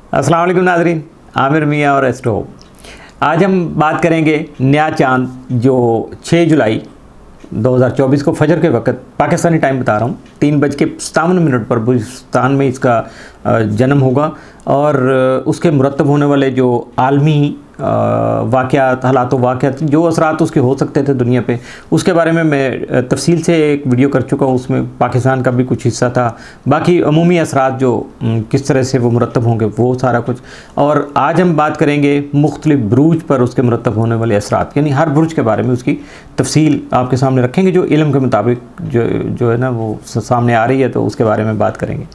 अस्सलाम वालेकुम नाज़रीन, आमिर मियाँ और एस्ट्रो। आज हम बात करेंगे नया चांद जो 6 जुलाई 2024 को फजर के वक्त पाकिस्तानी टाइम बता रहा हूँ 3:57 पर बलूचिस्तान में इसका जन्म होगा और उसके मुरतब होने वाले जो आलमी वाक़यात, हालात वाक़यात, जो असरात उसके हो सकते थे दुनिया पे, उसके बारे में मैं तफसील से एक वीडियो कर चुका हूँ। उसमें पाकिस्तान का भी कुछ हिस्सा था, बाकी अमूमी असरात जो किस तरह से वो मुरतब होंगे वो सारा कुछ। और आज हम बात करेंगे मुख्तलिफ बुरूज पर उसके मुरतब होने वाले असरात, यानी हर बुरुज के बारे में उसकी तफसील आपके सामने रखेंगे जो इल्म के मुताबिक जो है ना वो सामने आ रही है, तो उसके बारे में बात करेंगे।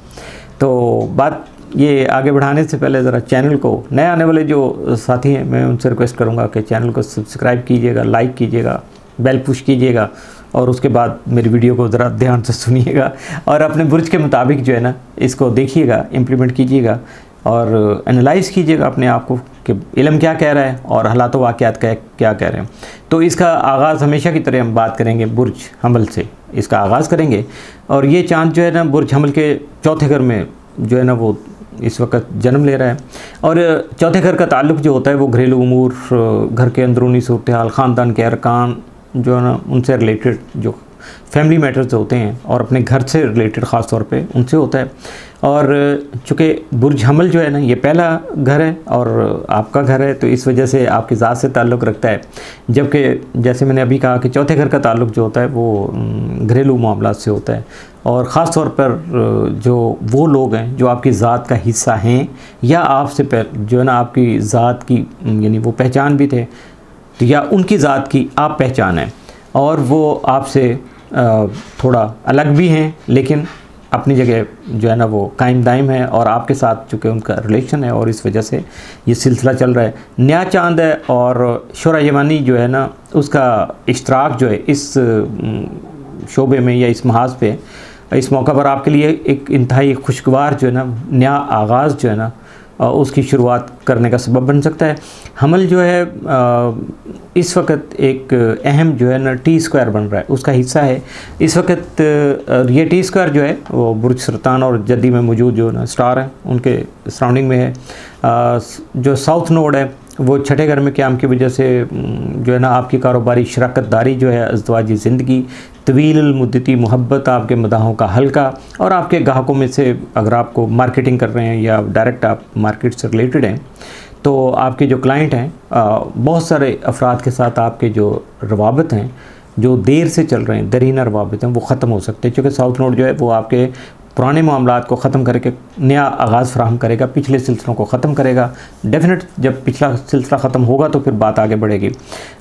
तो बात ये आगे बढ़ाने से पहले ज़रा चैनल को नए आने वाले जो साथी हैं मैं उनसे रिक्वेस्ट करूंगा कि चैनल को सब्सक्राइब कीजिएगा, लाइक कीजिएगा, बेल पुश कीजिएगा और उसके बाद मेरी वीडियो को ज़रा ध्यान से सुनिएगा और अपने बुर्ज के मुताबिक जो है ना इसको देखिएगा, इम्प्लीमेंट कीजिएगा और एनालाइज़ कीजिएगा अपने आप को कि इल्म क्या कह रहा है और हालात वाक़यात क्या कह रहे हैं। तो इसका आगाज़ हमेशा की तरह हम बात करेंगे बुर्ज हमल से, इसका आगाज़ करेंगे। और ये चाँद जो है ना बुर्ज हमल के चौथे घर में जो है ना वो इस वक्त जन्म ले रहा है। और चौथे घर का ताल्लुक़ जो होता है वो घरेलू उमूर, घर के अंदरूनी सूरत हाल, ख़ानदान के अरकान जो है ना उनसे रिलेटेड जो फैमिली मैटर्स होते हैं और अपने घर से रिलेटेड ख़ास तौर पे उनसे होता है। और चूँकि बुर्ज हमल जो है ना ये पहला घर है और आपका घर है, तो इस वजह से आपकी ज़ात से ताल्लुक़ रखता है। जबकि जैसे मैंने अभी कहा कि चौथे घर का ताल्लुक़ जो होता है वो घरेलू मामलात से होता है और ख़ास तौर पर जो वो लोग हैं जो आपकी ज़ात का हिस्सा हैं या आपसे जो है ना आपकी ज़ात की यानी वो पहचान भी थे, तो या उनकी ज़ात की आप पहचान है और वो आपसे थोड़ा अलग भी हैं लेकिन अपनी जगह जो है ना वो कायम दायम है और आपके साथ चूँकि उनका रिलेशन है और इस वजह से ये सिलसिला चल रहा है। नया चांद है और शुरा यमानी जो है ना उसका इश्तराक जो है इस शोबे में या इस महाज पे इस मौका पर आपके लिए एक इंतहाई खुशगवार जो है ना नया आगाज़ जो है ना उसकी शुरुआत करने का सबब बन सकता है। हमल जो है इस वक्त एक अहम जो है ना T² बन रहा है, उसका हिस्सा है इस वक्त। ये T² जो है वो बुर्ज सरतान और जद्दी में मौजूद जो ना स्टार हैं उनके सराउंडिंग में है। जो साउथ नोड है वो छठे घर में क़याम की वजह से जो है ना आपकी कारोबारी शराकत दारी जो है, अज़दवाजी ज़िंदगी, तवील मुद्दती मोहब्बत, आपके मदाहों का हल्का और आपके ग्राहकों में से अगर आपको मार्केटिंग कर रहे हैं या डायरेक्ट आप मार्केट से रिलेटेड हैं तो आपके जो क्लाइंट हैं बहुत सारे अफराद के साथ आपके जो रवाबत हैं जो देर से चल रहे हैं, दरीना रवाबत हैं, वो ख़त्म हो सकते हैं। क्योंकि साउथ नोड जो है वो आपके पुराने मामलात को ख़त्म करके नया आगाज़ फराहम करेगा, पिछले सिलसिलों को ख़त्म करेगा। डेफिनेट जब पिछला सिलसिला ख़त्म होगा तो फिर बात आगे बढ़ेगी।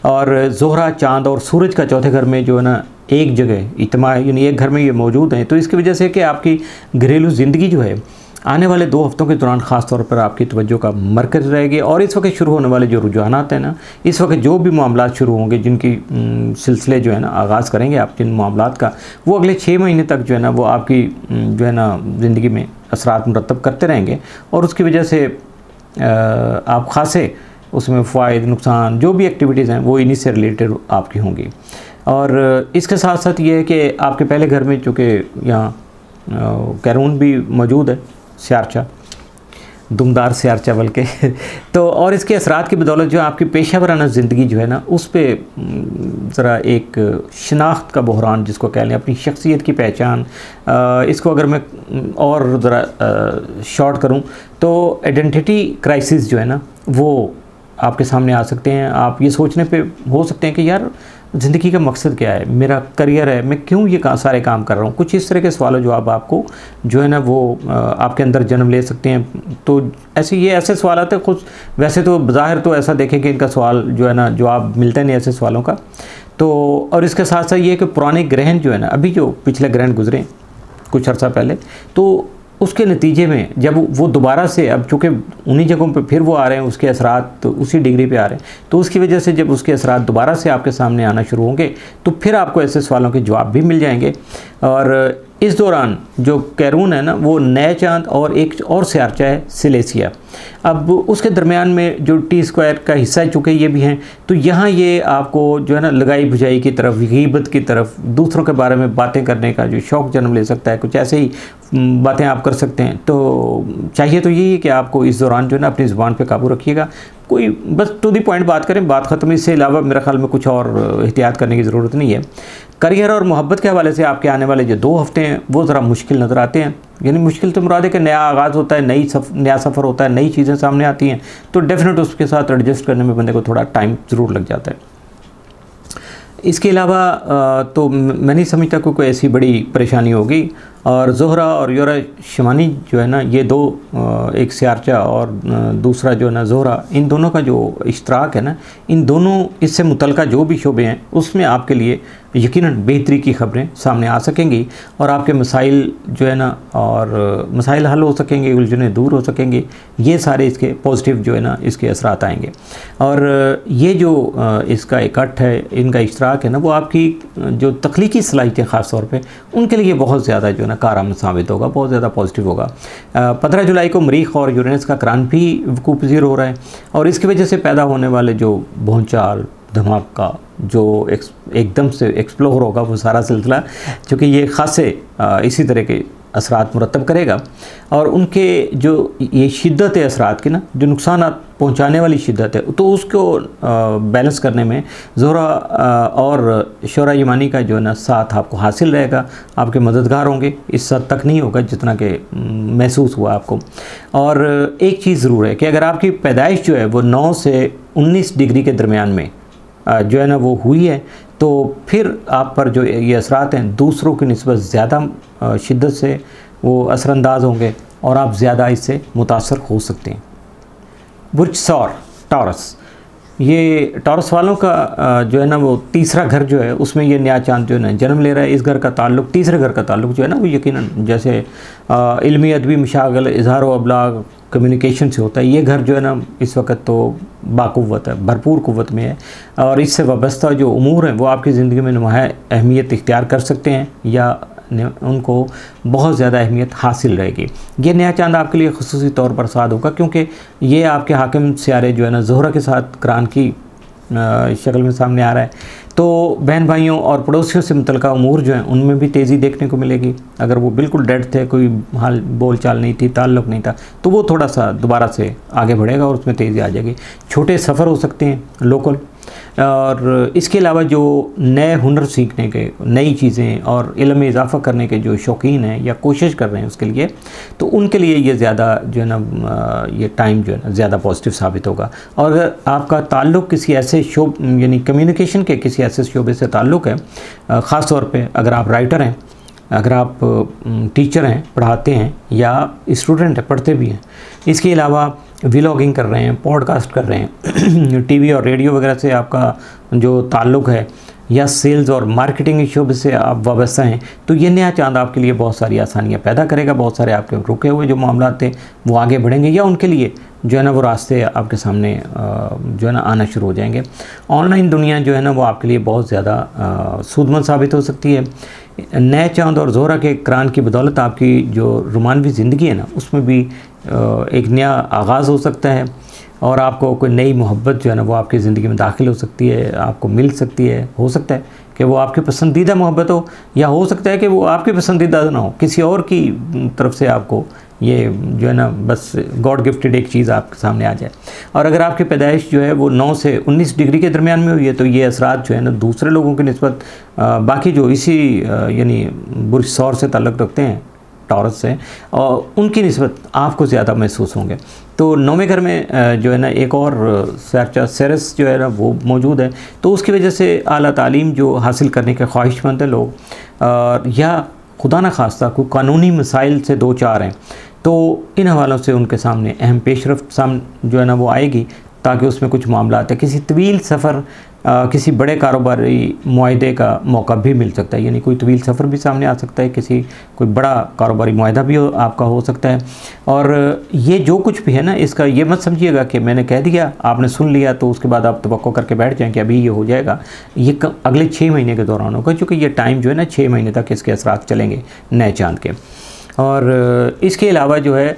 और ज़ोहरा, चाँद और सूरज का चौथे घर में जो है ना एक जगह इज्तिमा यानी एक घर में ये मौजूद हैं, तो इसकी वजह से कि आपकी घरेलू ज़िंदगी जो है आने वाले 2 हफ्तों के दौरान ख़ास तौर पर आपकी तवज्जो का मरकज़ रहेगी। और इस वक्त शुरू होने वाले जो रुझानात हैं ना, इस वक्त जो भी मामलात शुरू होंगे जिनकी सिलसिले जो है ना आगाज़ करेंगे आप जिन मामलात का, वो अगले 6 महीने तक जो है ना वो आपकी जो है ना ज़िंदगी में असरात मुरतब करते रहेंगे और उसकी वजह से आप ख़ासे उसमें फ़ायदे नुकसान जो भी एक्टिविटीज़ हैं वो इन्हीं से रिलेटेड आपकी होंगी। और इसके साथ साथ ये है कि आपके पहले घर में चूँकि यहाँ कैरून भी मौजूद है, स्यारचा, दुमदार स्यारचा बल्कि तो और इसके असरात की बदौलत जो आपकी पेशा वराना ज़िंदगी जो है ना उस पर ज़रा एक शनाख्त का बहरान जिसको कह लें, अपनी शख्सियत की पहचान, इसको अगर मैं और ज़रा शॉर्ट करूं तो आइडेंटिटी क्राइसिस जो है ना वो आपके सामने आ सकते हैं। आप ये सोचने पे हो सकते हैं कि यार ज़िंदगी का मकसद क्या है, मेरा करियर है, मैं क्यों ये सारे काम कर रहा हूँ। कुछ इस तरह के सवालों जवाब आपको जो है ना वो आपके अंदर जन्म ले सकते हैं। तो ऐसे सवाल आते हैं, कुछ वैसे तो ज़ाहिर तो ऐसा देखें कि इनका सवाल जो है ना जवाब मिलता नहीं ऐसे सवालों का। तो और इसके साथ साथ ये कि पुराने ग्रहण जो है ना, अभी जो पिछले ग्रहण गुजरे कुछ अर्सा पहले, तो उसके नतीजे में जब वो दोबारा से अब चूँकि उन्हीं जगहों पे फिर वो आ रहे हैं, उसके असरात तो उसी डिग्री पे आ रहे हैं, तो उसकी वजह से जब उसके असरात दोबारा से आपके सामने आना शुरू होंगे तो फिर आपको ऐसे सवालों के जवाब भी मिल जाएंगे। और इस दौरान जो कैरून है ना वो नया चांद और एक और स्यारचा है सिलेसिया, अब उसके दरमियान में जो T² का हिस्सा है चूँकि ये भी हैं, तो यहाँ ये आपको जो है ना लगाई बुझाई की तरफ, गीबत की तरफ, दूसरों के बारे में बातें करने का जो शौक़ जन्म ले सकता है। कुछ ऐसे ही बातें आप कर सकते हैं। तो चाहिए तो यही है कि आपको इस दौरान जो है ना अपनी ज़ुबान पे काबू रखिएगा, कोई बस टू दी पॉइंट बात करें, बात ख़त्म। इससे अलावा मेरे ख्याल में कुछ और एहतियात करने की ज़रूरत नहीं है। करियर और मोहब्बत के हवाले से आपके आने वाले जो 2 हफ्ते हैं वो ज़रा मुश्किल नज़र आते हैं। यानी मुश्किल तो मुराद है कि नया आगाज़ होता है, नया सफ़र होता है, नई चीज़ें सामने आती हैं, तो डेफिनेट उसके साथ एडजस्ट करने में बंदे को थोड़ा टाइम ज़रूर लग जाता है। इसके अलावा तो मैं नहीं समझता कोई ऐसी बड़ी परेशानी होगी। और ज़ोहरा और योरा शमानी जो है ना, ये 2 एक सियारचा और दूसरा जो है ना ज़ोहरा, इन दोनों का जो इश्तराक है ना, इन दोनों इससे मुतल्लिक़ा जो भी शोबे हैं उसमें आपके लिए यकीनन बेहतरी की ख़बरें सामने आ सकेंगी और आपके मसाइल जो है ना, और मसाइल हल हो सकेंगे, उलझनें दूर हो सकेंगी। ये सारे इसके पॉजिटिव जो है ना इसके असरात आएंगे। और ये जो इसका इकट्ठ है, इनका इश्तराक है ना, वो आपकी जो तख्लीकी सलाहियतें ख़ास तौर पे उनके लिए बहुत ज़्यादा जो है ना कारआमद साबित होगा, बहुत ज़्यादा पॉजिटिव होगा। 15 जुलाई को मरीख और यूरेनस का क़रान भी वक़ूअ पज़ीर हो रहा है और इसकी वजह से पैदा होने वाले जो भूचाल, धमाका जो एकदम से एक्सप्लोर होगा वो सारा सिलसिला, चूँकि ये ख़ासे इसी तरह के असरात मुरतब करेगा और उनके जो ये शिद्दत है असरात की ना, जो नुकसान पहुंचाने वाली शिद्दत है, तो उसको बैलेंस करने में ज़ोहरा और शोरा यमानी का जो है ना साथ आपको हासिल रहेगा, आपके मददगार होंगे। इस हद तक नहीं होगा जितना कि महसूस हुआ आपको। और एक चीज़ ज़रूर है कि अगर आपकी पैदाइश जो है वो 9 से 19 डिग्री के दरमियान में जो है ना वो हुई है, तो फिर आप पर जो ये असरात हैं दूसरों की निस्बत ज़्यादा शिद्दत से वो असरअंदाज होंगे और आप ज़्यादा इससे मुतासर हो सकते हैं। बुर्ज सौर टॉरस, ये टॉरस वालों का जो है ना वो तीसरा घर जो है उसमें ये नया चांद जो है ना जन्म ले रहा है। इस घर का ताल्लुक़, तीसरे घर का ताल्लुक़ जो है ना वो यकीनन जैसे इल्मी अदबी मशागल, इज़हार व अबलाग, कम्युनिकेशन से होता है। ये घर जो है ना इस वक्त तो बाक़ुव्वत है, भरपूर क़ुव्वत में है और इससे वाबस्ता जो उमूर हैं वो आपकी ज़िंदगी में नुमाया अहमियत इख्तियार कर सकते हैं या उनको बहुत ज़्यादा अहमियत हासिल रहेगी। ये नया चांद आपके लिए ख़ुसूसी तौर पर साद होगा क्योंकि ये आपके हाकिम सियारे जो है ना ज़ोहरा के साथ क़रान की शक्ल में सामने आ रहा है। तो बहन भाइयों और पड़ोसियों से मुतल्लिक़ा उमूर जो हैं उनमें भी तेज़ी देखने को मिलेगी। अगर वो बिल्कुल डेड थे, कोई हाल बोल चाल नहीं थी, ताल्लुक़ नहीं था, तो वो थोड़ा सा दोबारा से आगे बढ़ेगा और उसमें तेज़ी आ जाएगी। छोटे सफ़र हो सकते हैं लोकल। और इसके अलावा जो नए हुनर सीखने के, नई चीज़ें और इल्म में इजाफ़ा करने के जो शौकीन हैं या कोशिश कर रहे हैं उसके लिए, तो उनके लिए ये ज़्यादा जो है ना ये टाइम जो है ना ज़्यादा पॉजिटिव साबित होगा। और अगर आपका ताल्लुक़ किसी ऐसे यानी कम्युनिकेशन के किसी ऐसे शोबे से ताल्लुक़ है, ख़ास तौर पे अगर आप राइटर हैं, अगर आप टीचर हैं, पढ़ाते हैं या स्टूडेंट हैं, पढ़ते भी हैं, इसके अलावा व्लॉगिंग कर रहे हैं, पॉडकास्ट कर रहे हैं, टीवी और रेडियो वगैरह से आपका जो ताल्लुक़ है या सेल्स और मार्केटिंग शोबे से आप वाबस्ता हैं, तो ये नया चांद आपके लिए बहुत सारी आसानियाँ पैदा करेगा। बहुत सारे आपके रुके हुए जो मामला थे वो आगे बढ़ेंगे या उनके लिए जो है ना वो रास्ते आपके सामने जो है ना आना शुरू हो जाएंगे। ऑनलाइन दुनिया जो है ना वो आपके लिए बहुत ज़्यादा सूदमंद साबित हो सकती है। नए चांद और ज़ोहरा के क़रान की बदौलत आपकी जो रोमानवी ज़िंदगी है ना उसमें भी एक नया आगाज़ हो सकता है और आपको कोई नई मोहब्बत जो है ना वो आपकी ज़िंदगी में दाखिल हो सकती है, आपको मिल सकती है। हो सकता है कि वो आपकी पसंदीदा मोहब्बत हो या हो सकता है कि वो आपकी पसंदीदा ना हो, किसी और की तरफ से आपको ये जो है ना बस गॉड गिफ्टेड एक चीज़ आपके सामने आ जाए। और अगर आपकी पैदाइश जो है वो 9 से 19 डिग्री के दरमियान में हुई है, तो ये असरात जो है ना दूसरे लोगों की निस्बत बाकी जो इसी यानी बुर्ज सौर से ताल्लुक़ रखते हैं, टॉरस से, और उनकी निस्बत आपको ज़्यादा महसूस होंगे। तो 9वें घर में जो है ना एक और सियारचा सेरेस जो है ना वो मौजूद है, तो उसकी वजह से आला तालीम जो हासिल करने के ख्वाहिशमंद हैं लोग या खुदा न खास्ता कोई कानूनी मसाइल से दो चार हैं, तो इन हवालों से उनके सामने अहम पेशरफ्त जो है ना वो आएगी, ताकि उसमें कुछ मामला है। किसी तवील सफ़र, किसी बड़े कारोबारी मुआहदे का मौका भी मिल सकता है, यानी कोई तवील सफ़र भी सामने आ सकता है, कोई बड़ा कारोबारी मुआहदा भी आपका हो सकता है। और ये जो कुछ भी है ना, इसका ये मत समझिएगा कि मैंने कह दिया, आपने सुन लिया तो उसके बाद आप तवक्को करके बैठ जाएँ कि अभी ये हो जाएगा। ये अगले 6 महीने के दौरान होगा, क्योंकि ये टाइम जो है ना 6 महीने तक इसके असरात चलेंगे नए चांद के। और इसके अलावा जो है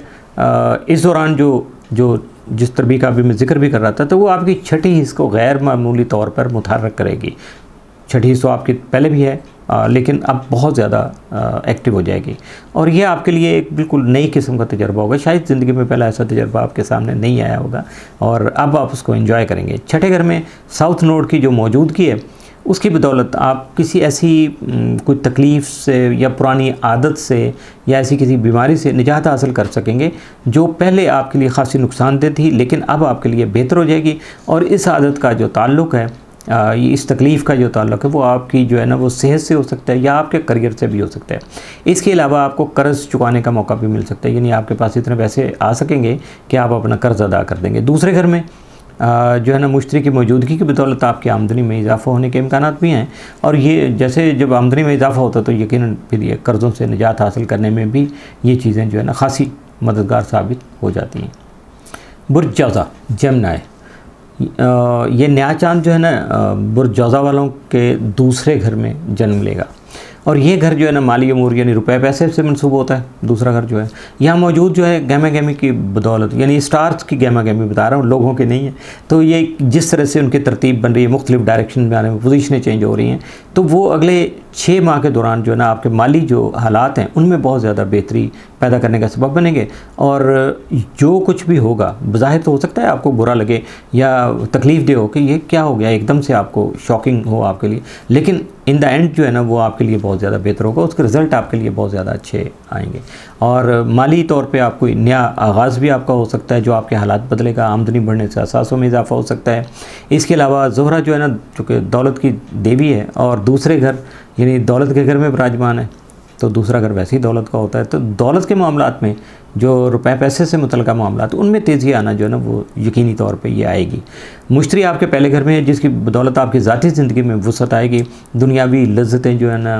इस दौरान जो जिस तरबी का भी मैं जिक्र भी कर रहा था, तो वो आपकी छठी हिस्स को गैर मामूली तौर पर मुतहर्रिक करेगी। छठी हिस्स तो आपकी पहले भी है, लेकिन अब बहुत ज़्यादा एक्टिव हो जाएगी और ये आपके लिए एक बिल्कुल नई किस्म का तजर्बा होगा। शायद ज़िंदगी में पहला ऐसा तजर्बा आपके सामने नहीं आया होगा और अब आप उसको एंजॉय करेंगे। छठे घर में साउथ नोड की जो मौजूदगी है उसकी बदौलत आप किसी ऐसी कोई तकलीफ़ से या पुरानी आदत से या ऐसी किसी बीमारी से निजात हासिल कर सकेंगे जो पहले आपके लिए खासी नुकसानदेह थी, लेकिन अब आपके लिए बेहतर हो जाएगी। और इस आदत का जो ताल्लुक़ है, इस तकलीफ़ का जो ताल्लुक़ है वो आपकी जो है ना वो सेहत से हो सकता है या आपके करियर से भी हो सकता है। इसके अलावा आपको कर्ज़ चुकाने का मौका भी मिल सकता है, यानी आपके पास इतने पैसे आ सकेंगे कि आप अपना कर्ज़ अदा कर देंगे। दूसरे घर में जो है ना मुश्तरी की मौजूदगी की बदौलत आपकी आमदनी में इजाफ़ा होने के इम्कानात भी हैं और ये जैसे जब आमदनी में इजाफ़ा होता है तो यकीनन फिर ये कर्ज़ों से निजात हासिल करने में भी ये चीज़ें जो है ना खासी मददगार साबित हो जाती हैं। बुर्ज जौज़ा जेमिनी, ये नया चाँद जो है ना बुर्ज जौज़ा वालों के दूसरे घर में जन्म लेगा और ये घर जो है ना माली अमूर यानी रुपए पैसे से मनसूब होता है। दूसरा घर जो है यहाँ मौजूद जो है गहमा गहमी की बदौलत, यानी स्टार्स की गहमा गहमी बता रहा हूँ, लोगों के नहीं है। तो ये जिस तरह से उनकी तरतीब बन रही है, मुख्तलिफ डायरेक्शन में आने में पोजीशनें चेंज हो रही हैं, तो वो अगले 6 माह के दौरान जो है ना आपके माली जो हालात हैं उनमें बहुत ज़्यादा बेहतरी पैदा करने का सबब बनेंगे। और जो कुछ भी होगा बज़ाहिर तो हो सकता है आपको बुरा लगे या तकलीफ़ दे हो कि ये क्या हो गया, एकदम से आपको शॉकिंग हो आपके लिए, लेकिन इन द एंड जो है ना वो आपके लिए बहुत ज़्यादा बेहतर होगा, उसके रिज़ल्ट आपके लिए बहुत ज़्यादा अच्छे आएंगे। और माली तौर पे आपको नया आगाज़ भी आपका हो सकता है जो आपके हालात बदलेगा, आमदनी बढ़ने से असासों में इजाफा हो सकता है। इसके अलावा ज़ोहरा जो है ना चूँकि दौलत की देवी है और दूसरे घर यानी दौलत के घर में विराजमान है, तो दूसरा घर वैसे ही दौलत का होता है, तो दौलत के मामलात में जो रुपए पैसे से मुतल्लिक़ मामलात उनमें तेज़ी आना जो है ना वो यकीनी तौर पे ये आएगी। मुश्तरी आपके पहले घर में है जिसकी बदौलत आपकी ज़ाती ज़िंदगी में वुसअत आएगी। दुनियावी लज्जतें जो है ना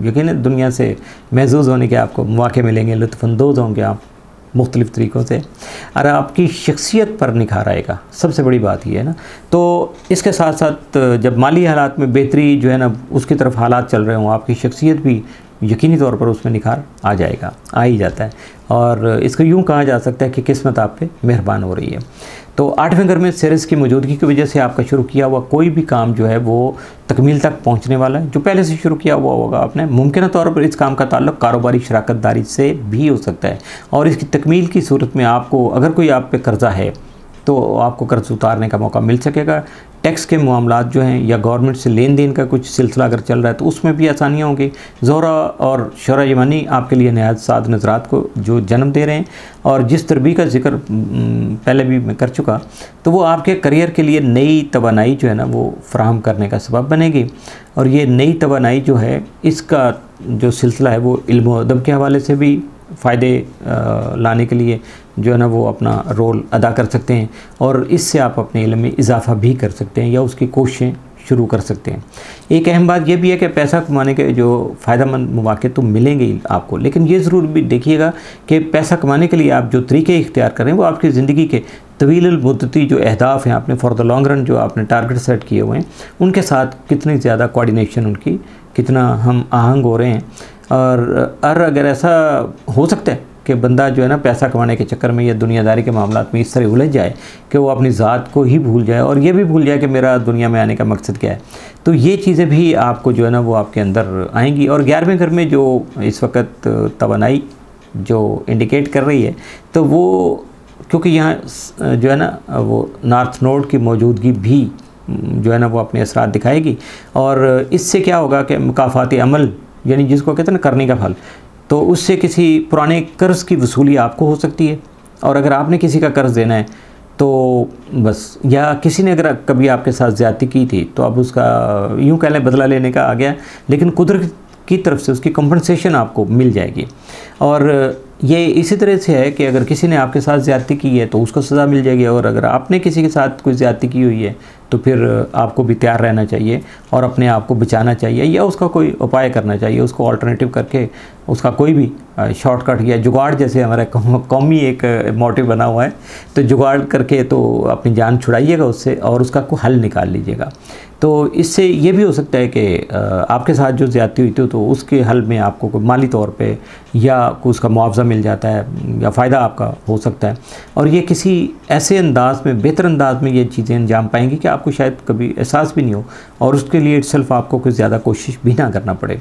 यकीनन दुनिया से महजूज़ होने के आपको मौके मिलेंगे, लुत्फ़अंदोज़ होंगे आप मुख्तलिफ़ तरीक़ों से और आपकी शख्सियत पर निखार आएगा। सबसे बड़ी बात ये है ना। तो इसके साथ साथ जब माली हालात में बेहतरी जो है ना उसकी तरफ हालात चल रहे हों, आपकी शख्सियत भी यकीनी तौर पर उसमें निखार आ जाएगा, आ ही जाता है। और इसको यूँ कहा जा सकता है कि किस्मत आप पे मेहरबान हो रही है। तो 8वें घर में सेरेस की मौजूदगी की वजह से आपका शुरू किया हुआ कोई भी काम जो है वो तकमील तक पहुंचने वाला है, जो पहले से शुरू किया हुआ होगा आपने। मुमकिन तौर पर इस काम का ताल्लुक कारोबारी शराकतदारी से भी हो सकता है और इसकी तकमील की सूरत में आपको अगर कोई आप पे कर्ज़ा है तो आपको कर्ज उतारने का मौका मिल सकेगा। टैक्स के मामलात जो हैं या गवर्नमेंट से लेन देन का कुछ सिलसिला अगर चल रहा है तो उसमें भी आसानियाँ होंगी। ज़ोहरा और शोरा यमानी आपके लिए नहायत साद नज़रात को जो जन्म दे रहे हैं और जिस तरबी का जिक्र पहले भी मैं कर चुका, तो वो आपके करियर के लिए नई तवानाई जो है ना वो फ़राहम करने का सबब बनेगी। और ये नई तवानाई जो है इसका जो सिलसिला है वो इल्म और अदब के हवाले से भी फ़ायदे लाने के लिए जो है ना वो अपना रोल अदा कर सकते हैं और इससे आप अपने इल्म में इजाफ़ा भी कर सकते हैं या उसकी कोशिशें शुरू कर सकते हैं। एक अहम बात यह भी है कि पैसा कमाने के जो फ़ायदेमंद मौके तो मिलेंगे ही आपको, लेकिन ये ज़रूर भी देखिएगा कि पैसा कमाने के लिए आप जो तरीके इख्तियार करें वो आपकी ज़िंदगी के तवील मुद्दती जो अहदाफ़ हैं आपने फॉर द लॉन्ग रन जो आपने टारगेट सेट किए हुए हैं उनके साथ कितनी ज़्यादा कोऑर्डिनेशन उनकी कितना हम आहंग हो रहे हैं। और अगर ऐसा हो सकता है कि बंदा जो है ना पैसा कमाने के चक्कर में या दुनियादारी के मामलात में इस तरह उलझ जाए कि वो अपनी ज़ात को ही भूल जाए और ये भी भूल जाए कि मेरा दुनिया में आने का मकसद क्या है, तो ये चीज़ें भी आपको जो है ना वो आपके अंदर आएंगी। और 11वें घर में जो इस वक्त तवानाई जो इंडिकेट कर रही है तो वो क्योंकि यहाँ जो है ना वो नॉर्थ नोड की मौजूदगी भी जो है ना वो अपने असरात दिखाएगी और इससे क्या होगा कि मुकाफ़ाती अमल यानी जिसको कहते हैं ना करने का फल, तो उससे किसी पुराने कर्ज़ की वसूली आपको हो सकती है। और अगर आपने किसी का कर्ज़ देना है तो बस, या किसी ने अगर कभी आपके साथ ज़्यादती की थी तो अब उसका यूँ कह लें बदला लेने का आ गया, लेकिन कुदरत की तरफ से उसकी कंपनसेशन आपको मिल जाएगी। और ये इसी तरह से है कि अगर किसी ने आपके साथ ज़्यादती की है तो उसको सज़ा मिल जाएगी और अगर आपने किसी के साथ कोई ज़्यादती की हुई है तो फिर आपको भी तैयार रहना चाहिए और अपने आप को बचाना चाहिए या उसका कोई उपाय करना चाहिए, उसको अल्टरनेटिव करके उसका कोई भी शॉर्टकट या जुगाड़, जैसे हमारा कौमी एक मोटिव बना हुआ है, तो जुगाड़ करके तो अपनी जान छुड़ाइएगा उससे और उसका कोई हल निकाल लीजिएगा। तो इससे ये भी हो सकता है कि आपके साथ जो ज़्यादती हुई थी तो उसके हल में आपको कोई माली तौर पे या कोई उसका मुआवजा मिल जाता है या फ़ायदा आपका हो सकता है, और ये किसी ऐसे अंदाज में, बेहतर अंदाज में ये चीज़ें अंजाम पाएंगी कि आपको शायद कभी एहसास भी नहीं हो, और उसके लिए इटसेल्फ आपको कुछ ज़्यादा कोशिश भी ना करना पड़े।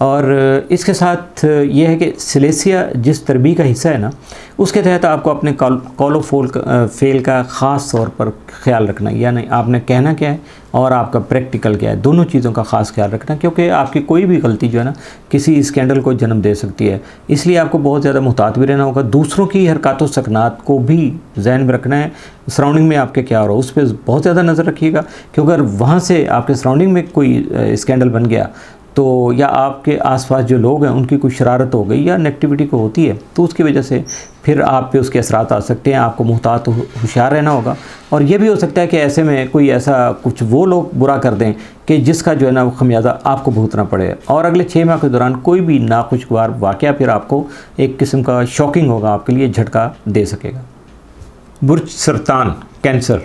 और इसके साथ ये है कि सिलेसिया जिस तरबी का हिस्सा है ना, उसके तहत आपको अपने कॉल फेल का ख़ास तौर पर ख्याल रखना, यानी आपने कहना क्या है और आपका प्रैक्टिकल क्या है, दोनों चीज़ों का ख़ास ख्याल रखना, क्योंकि आपकी कोई भी गलती जो है ना किसी स्कैंडल को जन्म दे सकती है। इसलिए आपको बहुत ज़्यादा मुहतात भी रहना होगा, दूसरों की हरकत व सकनात को भी जहन में रखना है। सराउंडिंग में आपके क्या हो रहा है उस पर बहुत ज़्यादा नज़र रखिएगा, क्योंकि अगर वहाँ से आपके सराउंडिंग में कोई स्कैंडल बन गया तो या आपके आसपास जो लोग हैं उनकी कोई शरारत हो गई या नेगेटिविटी को होती है, तो उसकी वजह से फिर आप पे उसके असरात आ सकते हैं। आपको मुहतात होशियार रहना होगा, और ये भी हो सकता है कि ऐसे में कोई ऐसा कुछ वो लोग बुरा कर दें कि जिसका जो है ना वो खमियाजा आपको भुगतना पड़े, और अगले 6 माह के दौरान कोई भी नाखुशगवार वाक़या फिर आपको एक किस्म का शॉकिंग होगा, आपके लिए झटका दे सकेगा। बुर्ज सरतान, कैंसर,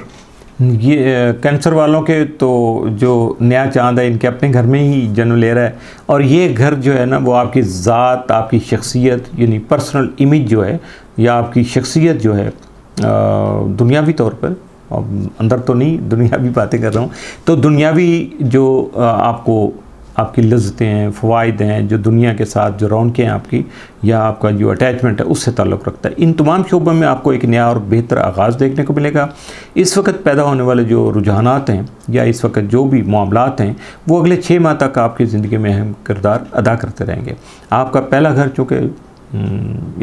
ये कैंसर वालों के तो जो नया चांद है इनके अपने घर में ही जन्म ले रहा है, और ये घर जो है ना वो आपकी ज़ात, आपकी शख्सियत यानी पर्सनल इमेज जो है, या आपकी शख्सियत जो है दुनियावी तौर पर, अंदर तो नहीं दुनियावी बातें कर रहा हूँ, तो दुनियावी जो आपको आपकी लज्जतें हैं, फ़वाइद हैं, जो दुनिया के साथ जो रौनकें हैं आपकी, या आपका जो अटैचमेंट है उससे ताल्लुक़ रखता है। इन तमाम शोबों में आपको एक नया और बेहतर आगाज़ देखने को मिलेगा। इस वक्त पैदा होने वाले जो रुझानात हैं या इस वक्त जो भी मामलात हैं वो अगले 6 माह तक आपकी ज़िंदगी में अहम किरदार अदा करते रहेंगे। आपका पहला घर चूँकि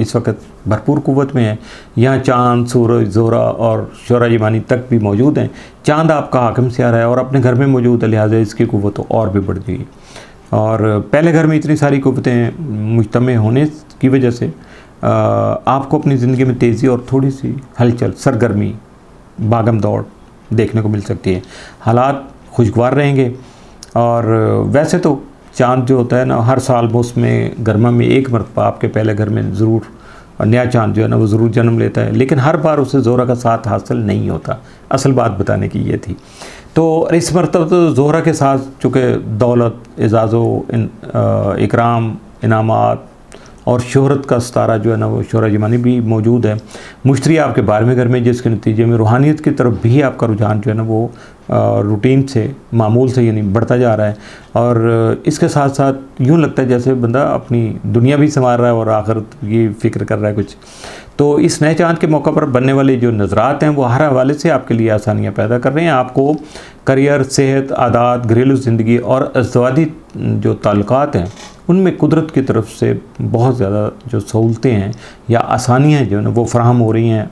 इस वक्त भरपूर क़ुव्वत में है, यहाँ चाँद, सूरज, ज़ोरा और शोरा यमानी तक भी मौजूद हैं। चाँद आपका हाकिम से आ रहा है और अपने घर में मौजूद है, लिहाजा इसकी क़ुव्वत और भी बढ़ जाएगी। और पहले घर में इतनी सारी क़ुव्वतें मुजतमे होने की वजह से आपको अपनी ज़िंदगी में तेज़ी और थोड़ी सी हलचल, सरगर्मी, भागम दौड़ देखने को मिल सकती है। हालात खुशगवार रहेंगे, और वैसे तो चाँद जो होता है ना हर साल मौसम गर्मा में एक मरतबा आपके पहले घर में ज़रूर नया चाँद जो है ना वो ज़रूर जन्म लेता है, लेकिन हर बार उसे ज़ोहरा का साथ हासिल नहीं होता। असल बात बताने की ये थी। तो इस मरतबा तो ज़ोहरा के साथ चूँकि दौलत, एजाज़ो, इकराम, इनामात और शोहरत का सितारा जो है ना वो शोहरा जमानी भी मौजूद है। मुश्तरी आपके 12वें घर में, जिसके नतीजे में रूहानियत की तरफ भी आपका रुझान जो है ना वो रूटीन से, मामूल से यानी बढ़ता जा रहा है। और इसके साथ साथ यूँ लगता है जैसे बंदा अपनी दुनिया भी संवार रहा है और आखिरत की फ़िक्र कर रहा है कुछ। तो इस नए चाँद के मौका पर बनने वाले जो नज़रात हैं वो हर हवाले से आपके लिए आसानियाँ पैदा कर रहे हैं। आपको करियर, सेहत, आदात, घरेलू ज़िंदगी और अज़वाजी जो ताल्लुकात हैं उनमें कुदरत की तरफ से बहुत ज़्यादा जो सहूलतें हैं या आसानियाँ जो है ना वो फ़राहम हो रही हैं।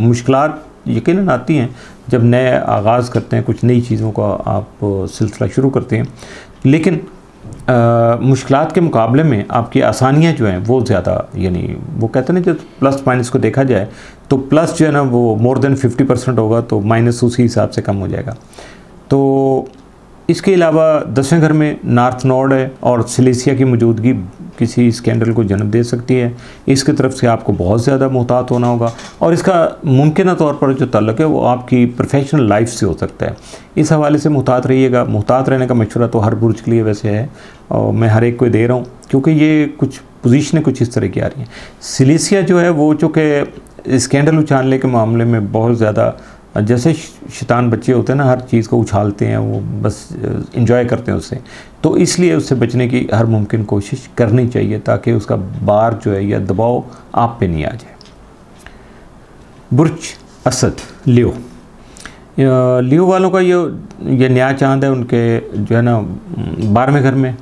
मुश्किलात यकीनन आती हैं जब नए आगाज़ करते हैं, कुछ नई चीज़ों का आप सिलसिला शुरू करते हैं, लेकिन मुश्किलात के मुकाबले में आपकी आसानियाँ जो हैं वो ज़्यादा, यानी वो कहते हैं ना जब प्लस माइनस को देखा जाए तो प्लस जो है ना वो मोर देन 50% होगा तो माइनस उसी हिसाब से कम हो जाएगा। तो इसके अलावा 10वें घर में नॉर्थ नोड है और सिलेसिया की मौजूदगी किसी स्कैंडल को जन्म दे सकती है। इसकी तरफ से आपको बहुत ज़्यादा मुहतात होना होगा, और इसका मुमकिन तौर पर जो ताल्लुक़ है वो आपकी प्रोफेशनल लाइफ से हो सकता है। इस हवाले से मुहतात रहिएगा। मुहतात रहने का मशवरा तो हर बुर्ज के लिए वैसे है, और मैं हर एक को दे रहा हूँ क्योंकि ये कुछ पोजीशनें कुछ इस तरह की आ रही हैं। सिलेसिया जो है वो चूँकि स्कैंडल उछालने के मामले में बहुत ज़्यादा, जैसे शैतान बच्चे होते हैं ना, हर चीज़ को उछालते हैं, वो बस इंजॉय करते हैं उससे, तो इसलिए उससे बचने की हर मुमकिन कोशिश करनी चाहिए ताकि उसका बार जो है या दबाव आप पे नहीं आ जाए। बुर्ज असद, लियो, लियो वालों का ये नया चांद है, उनके जो है ना 12वें घर में,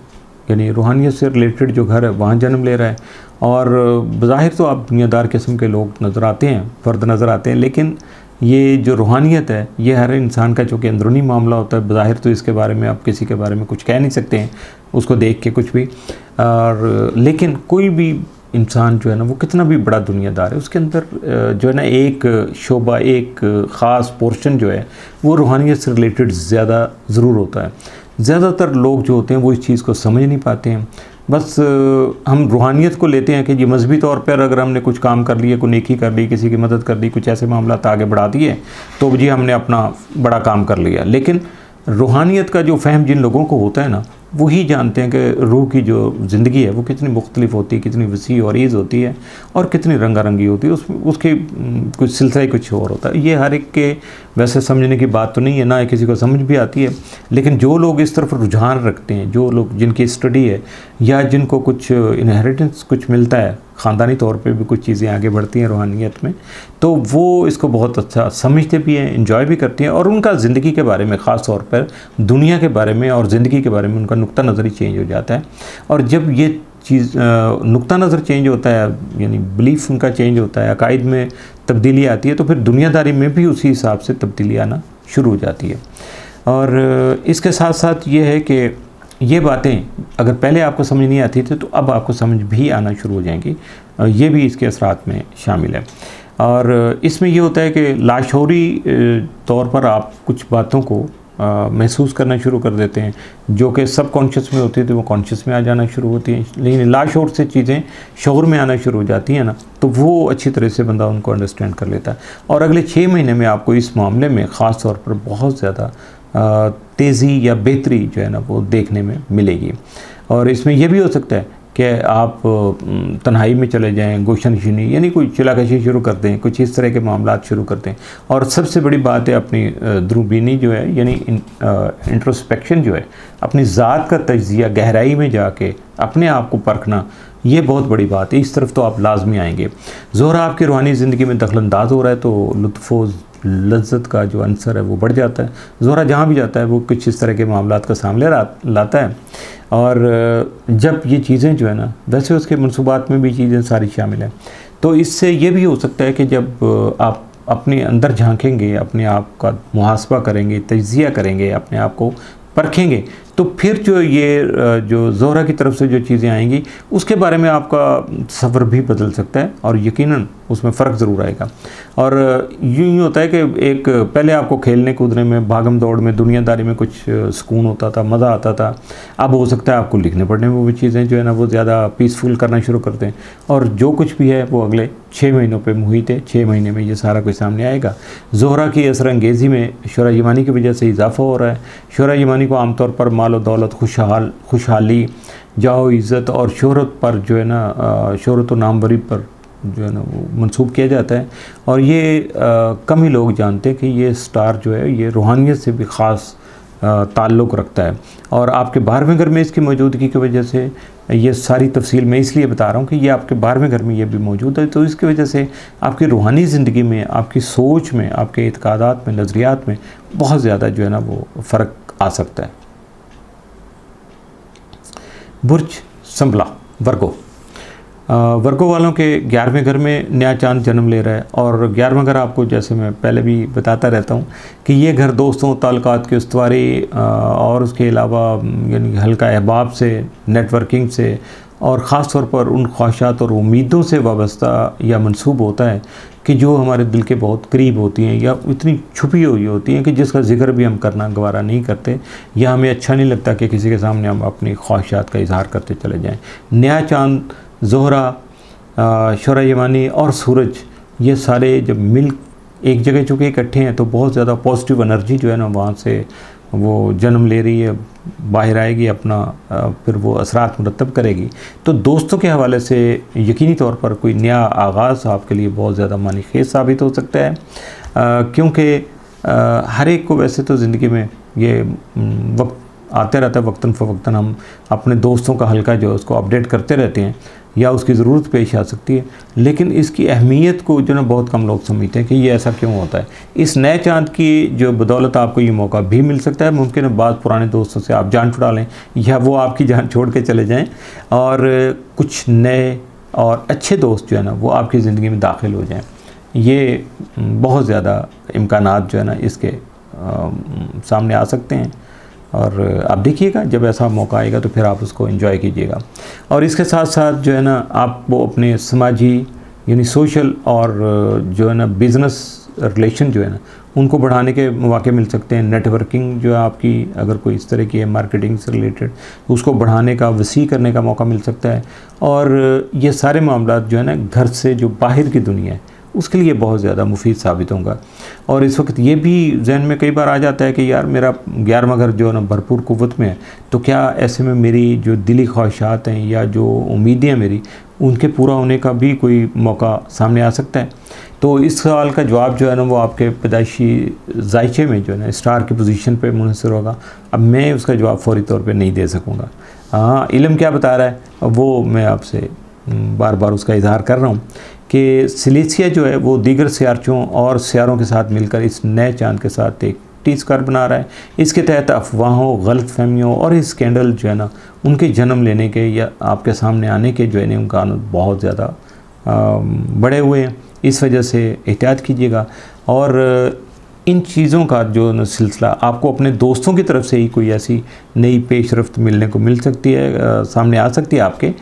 यानी रूहानियत से रिलेटेड जो घर है वहाँ जन्म ले रहा है। और बज़ाहिर तो आप दुनियादार किस्म के लोग नज़र आते हैं, फ़र्द नज़र आते हैं, लेकिन ये जो रूहानियत है ये हर इंसान का चूँकि अंदरूनी मामला होता है, बज़ाहिर तो इसके बारे में आप किसी के बारे में कुछ कह नहीं सकते हैं उसको देख के कुछ भी। और लेकिन कोई भी इंसान जो है ना वो कितना भी बड़ा दुनियादार है, उसके अंदर जो है ना एक शोबा, एक ख़ास पोर्शन जो है वो रूहानियत से रिलेटेड ज़्यादा ज़रूर होता है। ज़्यादातर लोग जो होते हैं वो इस चीज़ को समझ नहीं पाते हैं। बस हम रूहानियत को लेते हैं कि ये मजहबी तौर पर अगर हमने कुछ काम कर लिया, कोई नेकी कर ली, किसी की मदद कर ली, कुछ ऐसे मामला आगे बढ़ा दिए तो जी हमने अपना बड़ा काम कर लिया। लेकिन रूहानियत का जो फ़हम जिन लोगों को होता है ना, वही जानते हैं कि रूह की जो ज़िंदगी है वो कितनी मुख्तलिफ होती है, कितनी वसी और ईज़ होती है और कितनी रंगारंगी होती है। उसके कुछ सिलसिला ही कुछ और होता है। ये हर एक के वैसे समझने की बात तो नहीं है, ना किसी को समझ भी आती है, लेकिन जो लोग इस तरफ रुझान रखते हैं, जो लोग जिनकी स्टडी है या जिनको कुछ इनहेरिटेंस कुछ मिलता है, ख़ानदानी तौर पे भी कुछ चीज़ें आगे बढ़ती हैं रूहानियत में, तो वो इसको बहुत अच्छा समझते भी हैं, एंजॉय भी करते हैं और उनका ज़िंदगी के बारे में, ख़ास तौर पर दुनिया के बारे में और ज़िंदगी के बारे में उनका नुक्ता नज़र ही चेंज हो जाता है। और जब ये चीज़ नुक्ता नज़र चेंज होता है, यानी बिलीफ उनका चेंज होता है, अकायद में तब्दीली आती है, तो फिर दुनियादारी में भी उसी हिसाब से तब्दीली आना शुरू हो जाती है। और इसके साथ साथ ये है कि ये बातें अगर पहले आपको समझ नहीं आती थी तो अब आपको समझ भी आना शुरू हो जाएंगी। ये भी इसके असरात में शामिल है। और इसमें ये होता है कि लाशौरी तौर पर आप कुछ बातों को महसूस करना शुरू कर देते हैं, जो कि सब कॉन्शियस में होती थी वो कॉन्शियस में आ जाना शुरू होती हैं। लेकिन लाशौर से चीज़ें शऊर में आना शुरू हो जाती हैं ना, तो वो अच्छी तरह से बंदा उनको अंडरस्टैंड कर लेता है। और अगले 6 महीने में आपको इस मामले में ख़ास तौर पर बहुत ज़्यादा तेज़ी या बेहतरी जो है ना वो देखने में मिलेगी। और इसमें यह भी हो सकता है कि आप तन्हाई में चले जाएं, गोशनशिनी यानी कोई चिलाकशी शुरू कर दें, कुछ इस तरह के मामलात शुरू कर दें। और सबसे बड़ी बात है अपनी दूरबीनी जो है, यानी इंट्रोस्पेक्शन जो है, अपनी ज़ात का तज्ज़िया गहराई में जाके अपने आप को परखना, ये बहुत बड़ी बात है। इस तरफ तो आप लाजमी आएंगे। ज़ोहरा आपकी रूहानी ज़िंदगी में दखलंदाज हो रहा है तो लुत्फ़ो लज्जत का जो अंसर है वो बढ़ जाता है। ज़ोहरा जहाँ भी जाता है वो कुछ इस तरह के मामलात का सामने लाता है। और जब ये चीज़ें जो है ना, वैसे उसके मनसूबात में भी चीज़ें सारी शामिल हैं, तो इससे ये भी हो सकता है कि जब आप अपने अंदर झांकेंगे, अपने आप का मुहासबा करेंगे, तज्ज़िया करेंगे, अपने आप को परखेंगे, तो फिर जो ज़ोहरा की तरफ से जो चीज़ें आएंगी उसके बारे में आपका सफ़र भी बदल सकता है और यकीनन उसमें फ़र्क ज़रूर आएगा। और यूँ होता है कि एक पहले आपको खेलने कूदने में, भागम दौड़ में, दुनियादारी में कुछ सुकून होता था, मज़ा आता था। अब हो सकता है आपको लिखने पढ़ने में वो चीज़ें जो है ना वो ज़्यादा पीसफुल करना शुरू करते हैं। और जो कुछ भी है वो अगले 6 महीनों पे मुहित है, 6 महीने में ये सारा कुछ सामने आएगा। ज़ोहरा की असर अंगेज़ी में शोरा ईमानी की वजह से इजाफ़ा हो रहा है। शोरा ईमानी को आमतौर पर माल और दौलत, खुशहाली, जाओ इज़्ज़त और शोहरत पर जो है ना, शोहरत और नामवरी पर जो है ना वो मंसूब किया जाता है। और ये कम ही लोग जानते हैं कि ये स्टार जो है ये रूहानियत से भी ख़ास ताल्लुक़ रखता है। और आपके 12वें घर में इसकी मौजूदगी की वजह से, ये सारी तफसील मैं इसलिए बता रहा हूँ कि ये आपके 12वें घर में ये भी मौजूद है, तो इसकी वजह से आपकी रूहानी ज़िंदगी में, आपकी सोच में, आपके इत्कादात में, नज़रियात में बहुत ज़्यादा जो है ना वो फ़र्क आ सकता है। बुर्ज संभला, वर्गो। वर्गो वालों के 11वें घर में नया चांद जन्म ले रहा है। और 11वां घर आपको, जैसे मैं पहले भी बताता रहता हूँ कि ये घर दोस्तों, ताल्लुकात की उस्तवारी और उसके अलावा यानी हल्का अहबाब से, नेटवर्किंग से और ख़ास तौर पर उन ख्वाहिशात और उम्मीदों से वाबस्ता या मंसूब होता है कि जो हमारे दिल के बहुत करीब होती हैं या इतनी छुपी हुई होती हैं कि जिसका जिक्र भी हम करना गवारा नहीं करते, या हमें अच्छा नहीं लगता कि किसी के सामने हम अपनी ख्वाहिशात का इजहार करते चले जाएँ। नया चांद, ज़ोहरा, शोरा ईमानी और सूरज, ये सारे जब मिल एक जगह चुके इकट्ठे हैं तो बहुत ज़्यादा पॉजिटिव एनर्जी जो है ना वहाँ से वो जन्म ले रही है, बाहर आएगी, अपना फिर वो असरात मुरतब करेगी। तो दोस्तों के हवाले से यकीनी तौर पर कोई नया आगाज़ आपके लिए बहुत ज़्यादा मानीखेज़ साबित हो सकता है, क्योंकि हर एक को वैसे तो ज़िंदगी में ये वक्त आते रहता है, वक्तन फ़वक्तन हम अपने दोस्तों का हल्का जो है उसको अपडेट करते रहते हैं या उसकी ज़रूरत पेश आ सकती है, लेकिन इसकी अहमियत को जो ना बहुत कम लोग समझते हैं कि ये ऐसा क्यों होता है। इस नए चांद की जो बदौलत आपको ये मौका भी मिल सकता है। मुमकिन है बाद पुराने दोस्तों से आप जान छुड़ा लें या वो आपकी जान छोड़ के चले जाएं और कुछ नए और अच्छे दोस्त जो है ना वो आपकी ज़िंदगी में दाखिल हो जाएँ। ये बहुत ज़्यादा इम्कानात जो है ना इसके सामने आ सकते हैं और आप देखिएगा जब ऐसा मौका आएगा तो फिर आप उसको एंजॉय कीजिएगा। और इसके साथ साथ जो है ना आप वो अपने समाजी यानी सोशल और जो है ना बिज़नेस रिलेशन जो है ना उनको बढ़ाने के मौके मिल सकते हैं। नेटवर्किंग जो है आपकी अगर कोई इस तरह की है मार्केटिंग से रिलेटेड, उसको बढ़ाने का, वसी करने का मौका मिल सकता है। और ये सारे मामलात जो है ना घर से जो बाहर की दुनिया है उसके लिए बहुत ज़्यादा मुफीद साबित होगा। और इस वक्त ये भी जहन में कई बार आ जाता है कि यार मेरा 11वां घर जो है ना भरपूर क़ुव्वत में है, तो क्या ऐसे में मेरी जो दिली ख्वाहिशात हैं या जो उम्मीदें हैं मेरी, उनके पूरा होने का भी कोई मौका सामने आ सकता है। तो इस सवाल का जवाब जो है ना वो आपके पैदाइशी जायचे में जो है ना स्टार की पोजीशन पे मुनहसर होगा। अब मैं उसका जवाब फौरी तौर पे नहीं दे सकूँगा। हाँ, इल्म क्या बता रहा है वो मैं आपसे बार बार उसका इजहार कर रहा हूँ कि सिलिसिया जो है वो दीगर सियारचों और सियारों के साथ मिलकर इस नए चांद के साथ एक टी स्क्वायर बना रहा है। इसके तहत अफवाहों, गलत फहमियों और इस स्कैंडल जो है ना उनके जन्म लेने के या आपके सामने आने के जो है ना उनका बहुत ज़्यादा बढ़े हुए हैं। इस वजह से एहतियात कीजिएगा। और इन चीज़ों का जो सिलसिला आपको अपने दोस्तों की तरफ से ही कोई ऐसी नई पेशरफ्त मिलने को मिल सकती है, सामने आ सकती है आपके,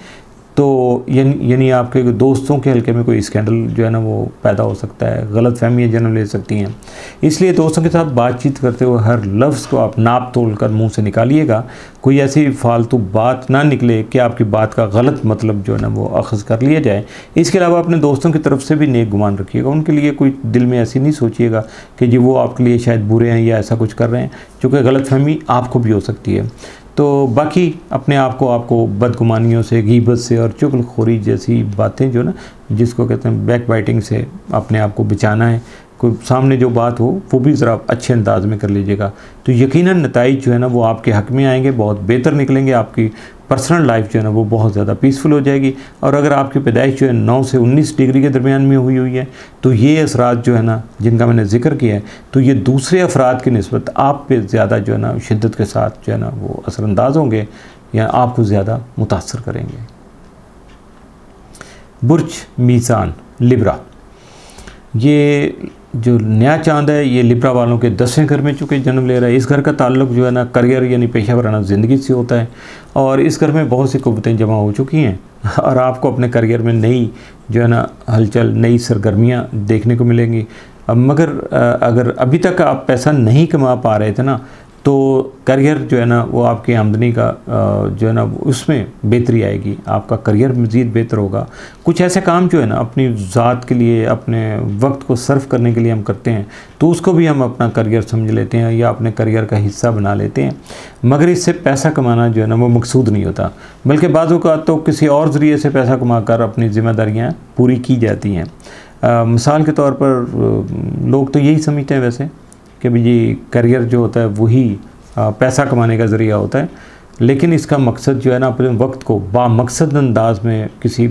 तो यानी आपके दोस्तों के हल्के में कोई स्कैंडल जो है ना वो पैदा हो सकता है, गलत फहमियाँ जन्म ले सकती हैं। इसलिए दोस्तों के साथ बातचीत करते हुए हर लफ्ज़ को आप नाप तोल कर मुँह से निकालिएगा। कोई ऐसी फालतू बात ना निकले कि आपकी बात का गलत मतलब जो है ना वो अखज़ कर लिया जाए। इसके अलावा अपने दोस्तों की तरफ से भी नेक गुमान रखिएगा। उनके लिए कोई दिल में ऐसी नहीं सोचिएगा कि जी वो आपके लिए शायद बुरे हैं या ऐसा कुछ कर रहे हैं, चूँकि गलत फहमी आपको भी हो सकती है। तो बाकी अपने आपको बदगुमानियों से, गीबत से और चुगलखोरी जैसी बातें जो ना जिसको कहते हैं बैक बाइटिंग से अपने आप को बचाना है। कोई सामने जो बात हो वो भी ज़रा अच्छे अंदाज में कर लीजिएगा, तो यकीनन नताइज जो है ना वो आपके हक़ में आएंगे, बहुत बेहतर निकलेंगे। आपकी पर्सनल लाइफ जो है ना वो बहुत ज़्यादा पीसफुल हो जाएगी। और अगर आपकी पैदाइश जो है 9 से 19 डिग्री के दरमियान में हुई है तो ये असरात जो है ना जिनका मैंने जिक्र किया है, तो ये दूसरे अफराद की निस्बत आप पे ज़्यादा जो है ना शिद्दत के साथ जो है ना वो असरअंदाज होंगे या आपको ज़्यादा मुतासर करेंगे। बुर्ज मीज़ान लिब्रा, ये जो नया चांद है ये लिब्रा वालों के 10वें घर में चूँकि जन्म ले रहा है। इस घर का ताल्लुक जो है ना करियर यानी पेशा वराना ज़िंदगी से होता है और इस घर में बहुत सी क़ुव्वतें जमा हो चुकी हैं और आपको अपने करियर में नई जो है ना हलचल, नई सरगर्मियाँ देखने को मिलेंगी। मगर अगर अभी तक आप पैसा नहीं कमा पा रहे थे ना, तो करियर जो है ना वो आपकी आमदनी का जो है ना उसमें बेहतरी आएगी, आपका करियर मज़ीद बेहतर होगा। कुछ ऐसे काम जो है ना अपनी ज़ात के लिए, अपने वक्त को सर्व करने के लिए हम करते हैं, तो उसको भी हम अपना करियर समझ लेते हैं या अपने करियर का हिस्सा बना लेते हैं। मगर इससे पैसा कमाना जो है ना वो मकसूद नहीं होता, बल्कि बाज़ों का तो किसी और ज़रिए से पैसा कमा कर अपनी ज़िम्मेदारियाँ पूरी की जाती हैं। मिसाल के तौर पर लोग तो यही समझते हैं वैसे कि भाई ये करियर जो होता है वही पैसा कमाने का ज़रिया होता है, लेकिन इसका मकसद जो है ना अपने वक्त को बामकसद अंदाज में किसी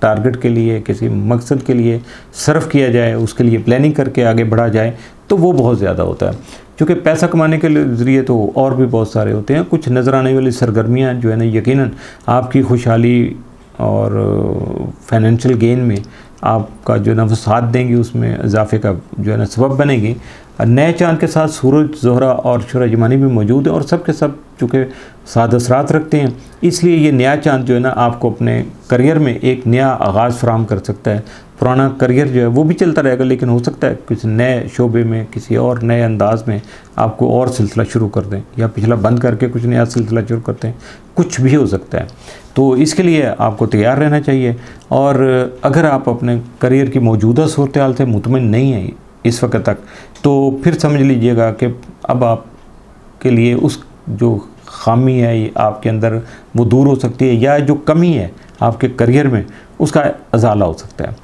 टारगेट के लिए, किसी मकसद के लिए सर्व किया जाए, उसके लिए प्लानिंग करके आगे बढ़ा जाए, तो वो बहुत ज़्यादा होता है। क्योंकि पैसा कमाने के ज़रिए तो और भी बहुत सारे होते हैं। कुछ नज़र आने वाली सरगर्मियाँ जो है ना यकीनन आपकी खुशहाली और फाइनेंशियल गेन में आपका जो है ना वो साथ देंगी, उसमें इजाफे का जो है ना सबब बनेगी। नए चांद के साथ सूरज, ज़ोहरा और शुरा-जमानी भी मौजूद है और सब के सब चूँकि साथ असरात रखते हैं, इसलिए ये नया चांद जो है ना आपको अपने करियर में एक नया आगाज़ फराहम कर सकता है। पुराना करियर जो है वो भी चलता रहेगा, लेकिन हो सकता है किसी नए शोबे में, किसी और नए अंदाज में आपको और सिलसिला शुरू कर दें या पिछला बंद करके कुछ नया सिलसिला शुरू करते हैं, कुछ भी हो सकता है। तो इसके लिए आपको तैयार रहना चाहिए। और अगर आप अपने करियर की मौजूदा सूरत हाल से मुतमिन नहीं है इस वक्त तक, तो फिर समझ लीजिएगा कि अब आपके लिए उस जो खामी है आपके अंदर वो दूर हो सकती है, या जो कमी है आपके करियर में उसका अजाला हो सकता है।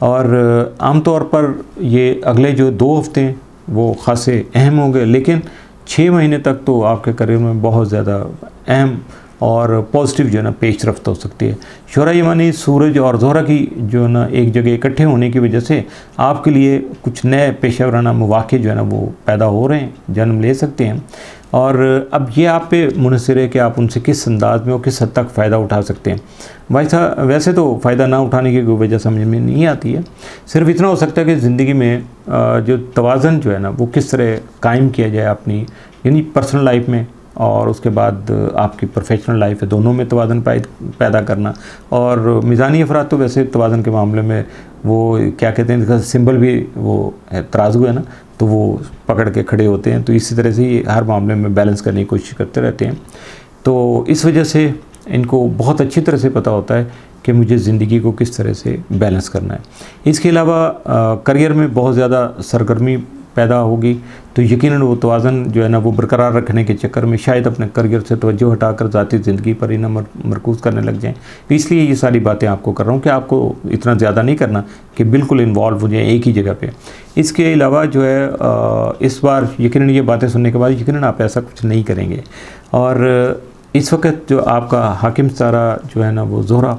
और आमतौर पर ये अगले जो 2 हफ्ते हैं वो ख़ासे अहम होंगे, लेकिन 6 महीने तक तो आपके करियर में बहुत ज़्यादा अहम और पॉजिटिव जो है ना पेश रफ्त हो सकती है। शुरा-जमानी, सूरज और ज़ोहरा की जो है ना एक जगह इकट्ठे होने की वजह से आपके लिए कुछ नए पेशा वराना मौक़े जो है ना वो पैदा हो रहे हैं, जन्म ले सकते हैं। और अब ये आप पे मुनहसर है कि आप उनसे किस अंदाज में और किस हद तक फ़ायदा उठा सकते हैं। वैसे तो फ़ायदा ना उठाने की कोई वजह समझ में नहीं आती है, सिर्फ इतना हो सकता है कि ज़िंदगी में जो तवाज़न जो है ना वो किस तरह कायम किया जाए अपनी, यानी पर्सनल लाइफ में और उसके बाद आपकी प्रोफेशनल लाइफ है, दोनों में तवाज़न पैदा करना। और मीज़ानी अफराद तो वैसे तवाज़न के मामले में वो क्या कहते हैं, सिंबल भी वो तराजू है ना, तो वो पकड़ के खड़े होते हैं। तो इसी तरह से ही हर मामले में बैलेंस करने की कोशिश करते रहते हैं। तो इस वजह से इनको बहुत अच्छी तरह से पता होता है कि मुझे ज़िंदगी को किस तरह से बैलेंस करना है। इसके अलावा करियर में बहुत ज़्यादा सरगर्मी पैदा होगी, तो यकीनन वो तवाज़न जो है ना वो बरकरार रखने के चक्कर में शायद अपने करियर से तवज्जो हटाकर ज़ाती ज़िंदगी पर ही ना मरकूज़ करने लग जाएं। इसलिए ये सारी बातें आपको कर रहा हूँ कि आपको इतना ज़्यादा नहीं करना कि बिल्कुल इन्वॉल्व हो जाए एक ही जगह पे। इसके अलावा जो है इस बार यकीनन ये बातें सुनने के बाद यकीनन आप ऐसा कुछ नहीं करेंगे। और इस वक्त जो आपका हाकिम सितारा जो है ना वो ज़ोहरा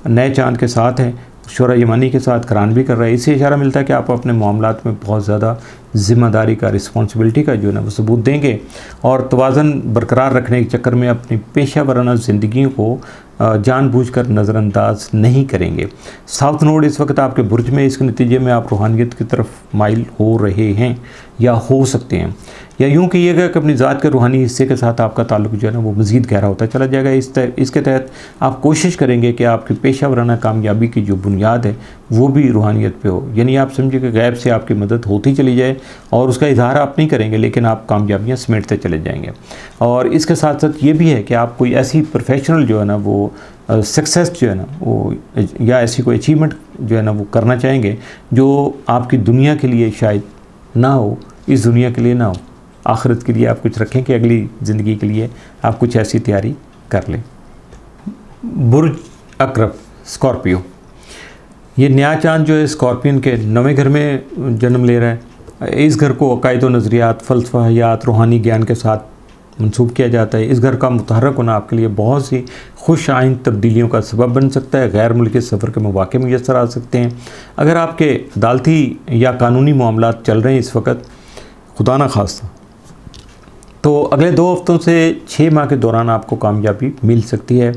नए चाँद के साथ है, शोरा यमानी के साथ करान भी कर रहा है। इससे इशारा मिलता है कि आप अपने मामलात में बहुत ज़्यादा ज़िम्मेदारी का, रिस्पॉन्सिबिलिटी का जो है ना वो सबूत देंगे और तवाज़न बरकरार रखने के चक्कर में अपनी पेशा वराना ज़िंदगी को जानबूझकर नज़रअंदाज नहीं करेंगे। साउथ नोड इस वक्त आपके बुर्ज में, इसके नतीजे में आप रूहानियत की तरफ माइल हो रहे हैं या हो सकते हैं, या यूँ कहिएगा कि अपनी ज़ात के रूहानी हिस्से के साथ आपका ताल्लुक जो है ना वो मज़ीद गहरा होता चला जाएगा। इसके तहत आप कोशिश करेंगे कि आपकी पेशा वराना कामयाबी की जो बुनियाद है वो भी रूहानियत पे हो, यानी आप समझिए कि गैब से आपकी मदद होती चली जाए और उसका इजहार आप नहीं करेंगे, लेकिन आप कामयाबियाँ समेटते चले जाएंगे। और इसके साथ साथ ये भी है कि आप कोई ऐसी प्रोफेशनल जो है ना वो सक्सेस जो है ना वो, या ऐसी कोई अचीवमेंट जो है ना वो करना चाहेंगे जो आपकी दुनिया के लिए शायद ना हो, इस दुनिया के लिए ना हो, आखिरत के लिए आप कुछ रखें कि अगली ज़िंदगी के लिए आप कुछ ऐसी तैयारी कर लें। बुर्ज अकरब स्कॉर्पियो, ये नया चाँद जो है स्कॉर्पियन के 9वें घर में जन्म ले रहा है। इस घर को अकायद व नज़रियात, फ़लसफ़ा, हयात, रूहानी ज्ञान के साथ मंसूब किया जाता है। इस घर का मुतहर्रक होना आपके लिए बहुत सी खुश आइंद तब्दीलियों का सबब बन सकता है। गैर मुल्की सफ़र के मौके मुयस्सर आ सकते हैं। अगर आपके अदालती या कानूनी मामलात चल रहे हैं इस वक्त, खुदा न खास्ता, तो अगले 2 हफ्तों से 6 माह के दौरान आपको कामयाबी मिल सकती है।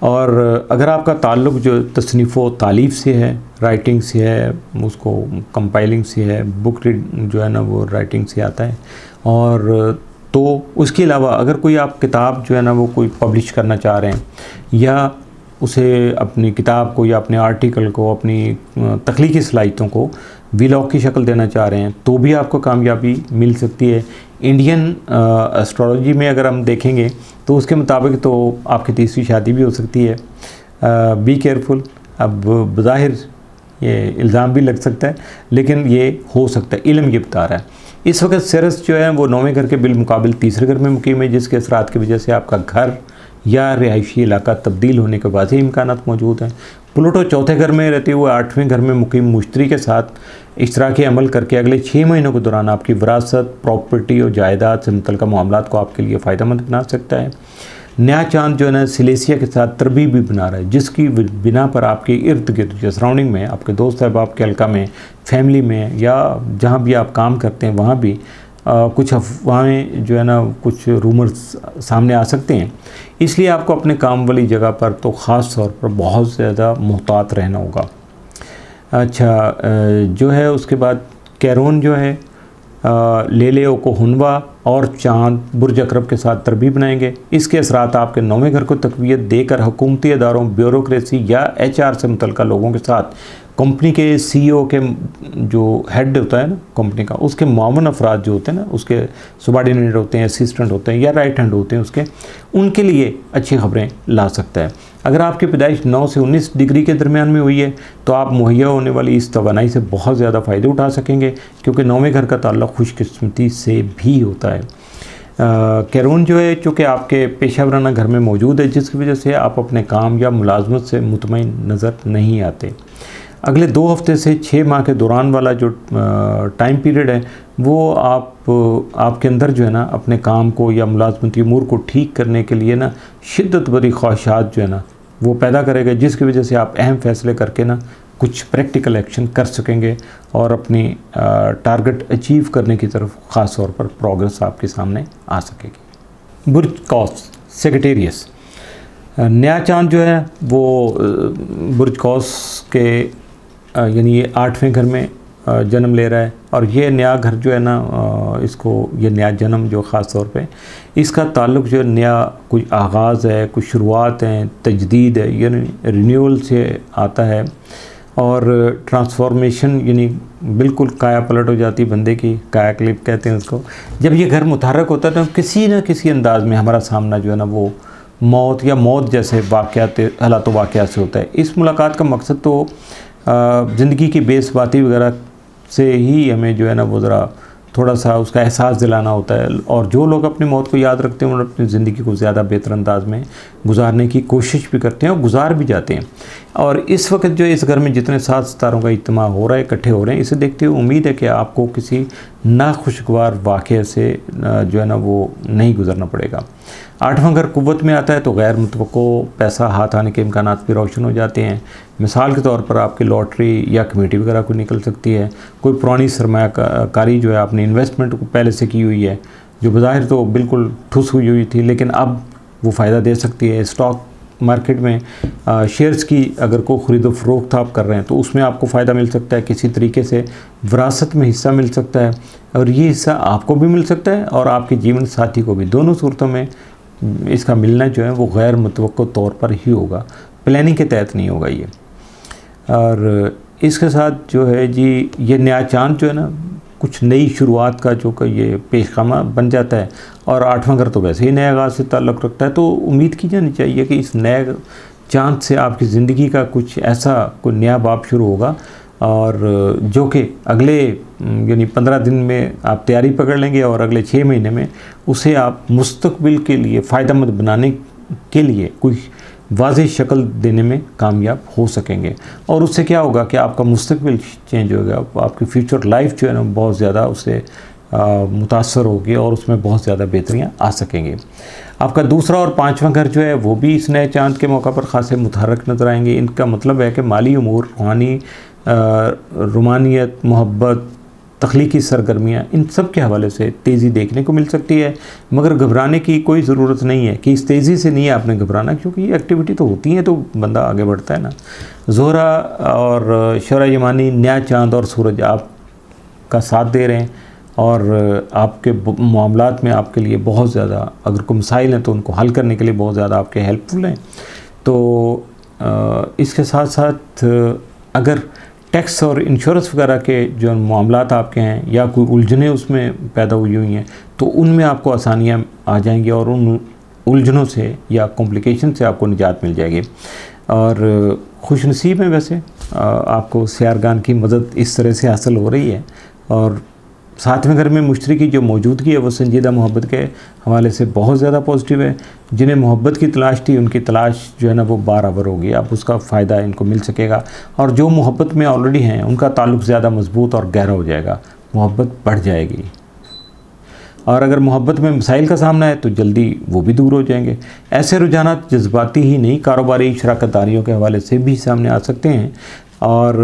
और अगर आपका ताल्लुक़ जो तसनीफ़ व तालीफ़ से है, राइटिंग से है, उसको कंपाइलिंग से है, बुक जो है ना वो राइटिंग से आता है, और तो उसके अलावा अगर कोई आप किताब जो है ना वो कोई पब्लिश करना चाह रहे हैं, या उसे अपनी किताब को या अपने आर्टिकल को, अपनी तख्लीकी सलाहियतों को व्लॉग की शक्ल देना चाह रहे हैं, तो भी आपको कामयाबी मिल सकती है। इंडियन एस्ट्रोलॉजी में अगर हम देखेंगे तो उसके मुताबिक तो आपकी तीसरी शादी भी हो सकती है। Be careful. अब बज़ाहिर ये इल्ज़ाम भी लग सकता है, लेकिन ये हो सकता है, इल्म ये बता रहा है। इस वक्त सिरस जो है वो 9वें घर के बिलमुकाबिल तीसरे घर में मुकीम है, जिसके असरात की वजह से आपका घर या रिहायशी इलाका तब्दील होने के वाज़ेह इम्कानात मौजूद हैं। प्लूटो 4थे घर में रहते हुए 8वें घर में मुकीम मुश्तरी के साथ इश्तराकी अमल करके अगले 6 महीनों के दौरान आपकी विरासत, प्रॉपर्टी और जायदाद से मुतल्लिक़ मामलात को आपके लिए फ़ायदेमंद बना सकता है। नया चाँद जो है ना सिलेसिया के साथ तरबीब भी बना रहा है, जिसकी बिना पर आपके इर्द गिर्द जो सराउंडिंग में, आपके दोस्त अहबाब के हल्का में, फैमिली में, या जहाँ भी आप काम करते हैं वहाँ भी कुछ अफवाहें जो है ना, कुछ रूमर्स सामने आ सकते हैं। इसलिए आपको अपने काम वाली जगह पर तो ख़ास तौर पर बहुत ज़्यादा मुहतात रहना होगा। अच्छा, जो है उसके बाद कैरोन जो है लेलेओ को हुनवा और चाँद बुर्ज अकरब के साथ तरबीब बनाएंगे। इसके असरात आपके 9वें घर को तक़वियत देकर हुकूमती इदारों, ब्यूरोक्रेसी या HR से मुतल्लिक़ लोगों के साथ, कंपनी के CEO के जो हेड होता है ना कंपनी का, उसके मामून अफराद जो होते हैं ना, उसके सुबार्डिनेट होते हैं, असिस्टेंट होते हैं या राइट हैंड होते हैं उसके, उनके लिए अच्छी खबरें ला सकता है। अगर आपकी पैदाइश 9 से 19 डिग्री के दरमियान में हुई है तो आप मुहैया होने वाली इस तवानाई से बहुत ज़्यादा फ़ायदे उठा सकेंगे, क्योंकि 9वें घर का ताल्लुक़ खुशकिस्मती से भी होता है। कैरोन जो है चूँकि आपके पेशा वराना घर में मौजूद है, जिसकी वजह से आप अपने काम या मुलाजमत से मुतमईन नज़र नहीं आते। अगले 2 हफ्ते से 6 माह के दौरान वाला जो टाइम पीरियड है वो आपके अंदर जो है ना अपने काम को या मुलाजमती उमूर को ठीक करने के लिए ना शिद्दत भरी ख्वाहिशात जो है ना वो पैदा करेगा, जिसकी वजह से आप अहम फैसले करके ना कुछ प्रैक्टिकल एक्शन कर सकेंगे और अपनी टारगेट अचीव करने की तरफ ख़ास तौर पर प्रोग्रेस आपके सामने आ सकेगी। बुर्ज कौस सेक्रेटेरियस, नया चाँद जो है वो बुर्ज कौस के यानी ये 8वें घर में जन्म ले रहा है, और ये नया घर जो है ना इसको, ये नया जन्म जो ख़ास तौर पे इसका ताल्लुक़ जो नया कोई आगाज़ है, कुछ शुरुआत है, तजदीद है, यानी रिन्यूअल से आता है, और ट्रांसफॉर्मेशन यानी बिल्कुल काया पलट हो जाती है बंदे की, काया क्लिप कहते हैं उसको। जब ये घर मुतहर्रक होता है तो किसी न किसी अंदाज में हमारा सामना जो है ना वो मौत या मौत जैसे वाक़यात हालात वाक़यात से होता है। इस मुलाकात का मकसद तो ज़िंदगी की बेसबाती वगैरह से ही हमें जो है ना वो ज़रा थोड़ा सा उसका एहसास दिलाना होता है। और जो लोग अपनी मौत को याद रखते हैं, उन्होंने अपनी ज़िंदगी को ज़्यादा बेहतर अंदाज में गुजारने की कोशिश भी करते हैं और गुजार भी जाते हैं। और इस वक्त जो इस घर में जितने 7 सितारों का इज्तिमा हो रहा है, इकट्ठे हो रहे हैं, इसे देखते हुए उम्मीद है कि आपको किसी नाखुशगवार वाक़े से जो है ना वो नहीं गुजरना पड़ेगा। 8वां घर कुव्वत में आता है तो गैर मुतवक्को पैसा हाथ आने के इम्कानात भी रोशन हो जाते हैं। मिसाल के तौर पर आपकी लॉटरी या कमेटी वगैरह को निकल सकती है। कोई पुरानी सरमायाकारी जो है आपने इन्वेस्टमेंट को पहले से की हुई है, जो बज़ाहिर तो बिल्कुल ठुस हुई थी, लेकिन अब वो फ़ायदा दे सकती है। स्टॉक मार्केट में शेयर्स की अगर कोई ख़रीदो फ़रोख्त आप कर रहे हैं तो उसमें आपको फ़ायदा मिल सकता है। किसी तरीके से विरासत में हिस्सा मिल सकता है और ये हिस्सा आपको भी मिल सकता है और आपके जीवन साथी को भी। दोनों सूरतों में इसका मिलना जो है वो गैर मुतवक्को तौर पर ही होगा, प्लानिंग के तहत नहीं होगा ये। और इसके साथ जो है जी ये नया चांद जो है ना कुछ नई शुरुआत का जो ये पेशखामा बन जाता है। और 8वां घर तो वैसे ही नए आगाज़ से ताल्लुक़ रखता है, तो उम्मीद की जानी चाहिए कि इस नए चांद से आपकी ज़िंदगी का कुछ ऐसा कोई नया बाब शुरू होगा और जो कि अगले यानी 15 दिन में आप तैयारी पकड़ लेंगे और अगले 6 महीने में उसे आप मुस्तकबिल के लिए फ़ायदेमंद बनाने के लिए कोई वाज़ेह शक्ल देने में कामयाब हो सकेंगे। और उससे क्या होगा कि आपका मुस्तकबिल चेंज होगा, आपकी फ्यूचर लाइफ जो है ना बहुत ज़्यादा उससे मुतासर होगी और उसमें बहुत ज़्यादा बेहतरियाँ आ सकेंगे। आपका दूसरा और 5वां घर जो है वो भी इस नए चांद के मौका पर ख़ासे मुतहर्रिक नज़र आएंगे। इनका मतलब है कि माली उमूर, रूहानी रुमानियत, मोहब्बत, तख्लीकी सरगर्मियाँ, इन सब के हवाले से तेज़ी देखने को मिल सकती है। मगर घबराने की कोई ज़रूरत नहीं है कि इस तेज़ी से नहीं है आपने घबराना, क्योंकि ये एक्टिविटी तो होती है तो बंदा आगे बढ़ता है ना। ज़ोहरा और शोरा यमानी, नया चांद और सूरज आपका साथ दे रहे हैं और आपके मामलात में आपके लिए बहुत ज़्यादा, अगर कोई मसाइल हैं तो उनको हल करने के लिए बहुत ज़्यादा आपके हेल्पफुल हैं। तो इसके साथ साथ अगर टैक्स और इंश्योरेंस वगैरह के जो मामलात आपके हैं या कोई उलझनें उसमें पैदा हुई हैं तो उनमें आपको आसानियाँ आ जाएंगी और उन उलझनों से या कॉम्प्लिकेशन से आपको निजात मिल जाएगी। और खुशनसीब है वैसे आपको सियारगान की मदद इस तरह से हासिल हो रही है। और 7वें घर में मुश्तरी की जो मौजूदगी है वो संजीदा मोहब्बत के हवाले से बहुत ज़्यादा पॉजिटिव है। जिन्हें मोहब्बत की तलाश थी उनकी तलाश जो है ना वो बराबर होगी, अब उसका फ़ायदा इनको मिल सकेगा। और जो मोहब्बत में ऑलरेडी हैं उनका ताल्लुक़ ज़्यादा मजबूत और गहरा हो जाएगा, मोहब्बत बढ़ जाएगी। और अगर मोहब्बत में मसाइल का सामना है तो जल्दी वो भी दूर हो जाएंगे। ऐसे रुझानात जज्बाती ही नहीं, कारोबारी शराकतदारियों के हवाले से भी सामने आ सकते हैं। और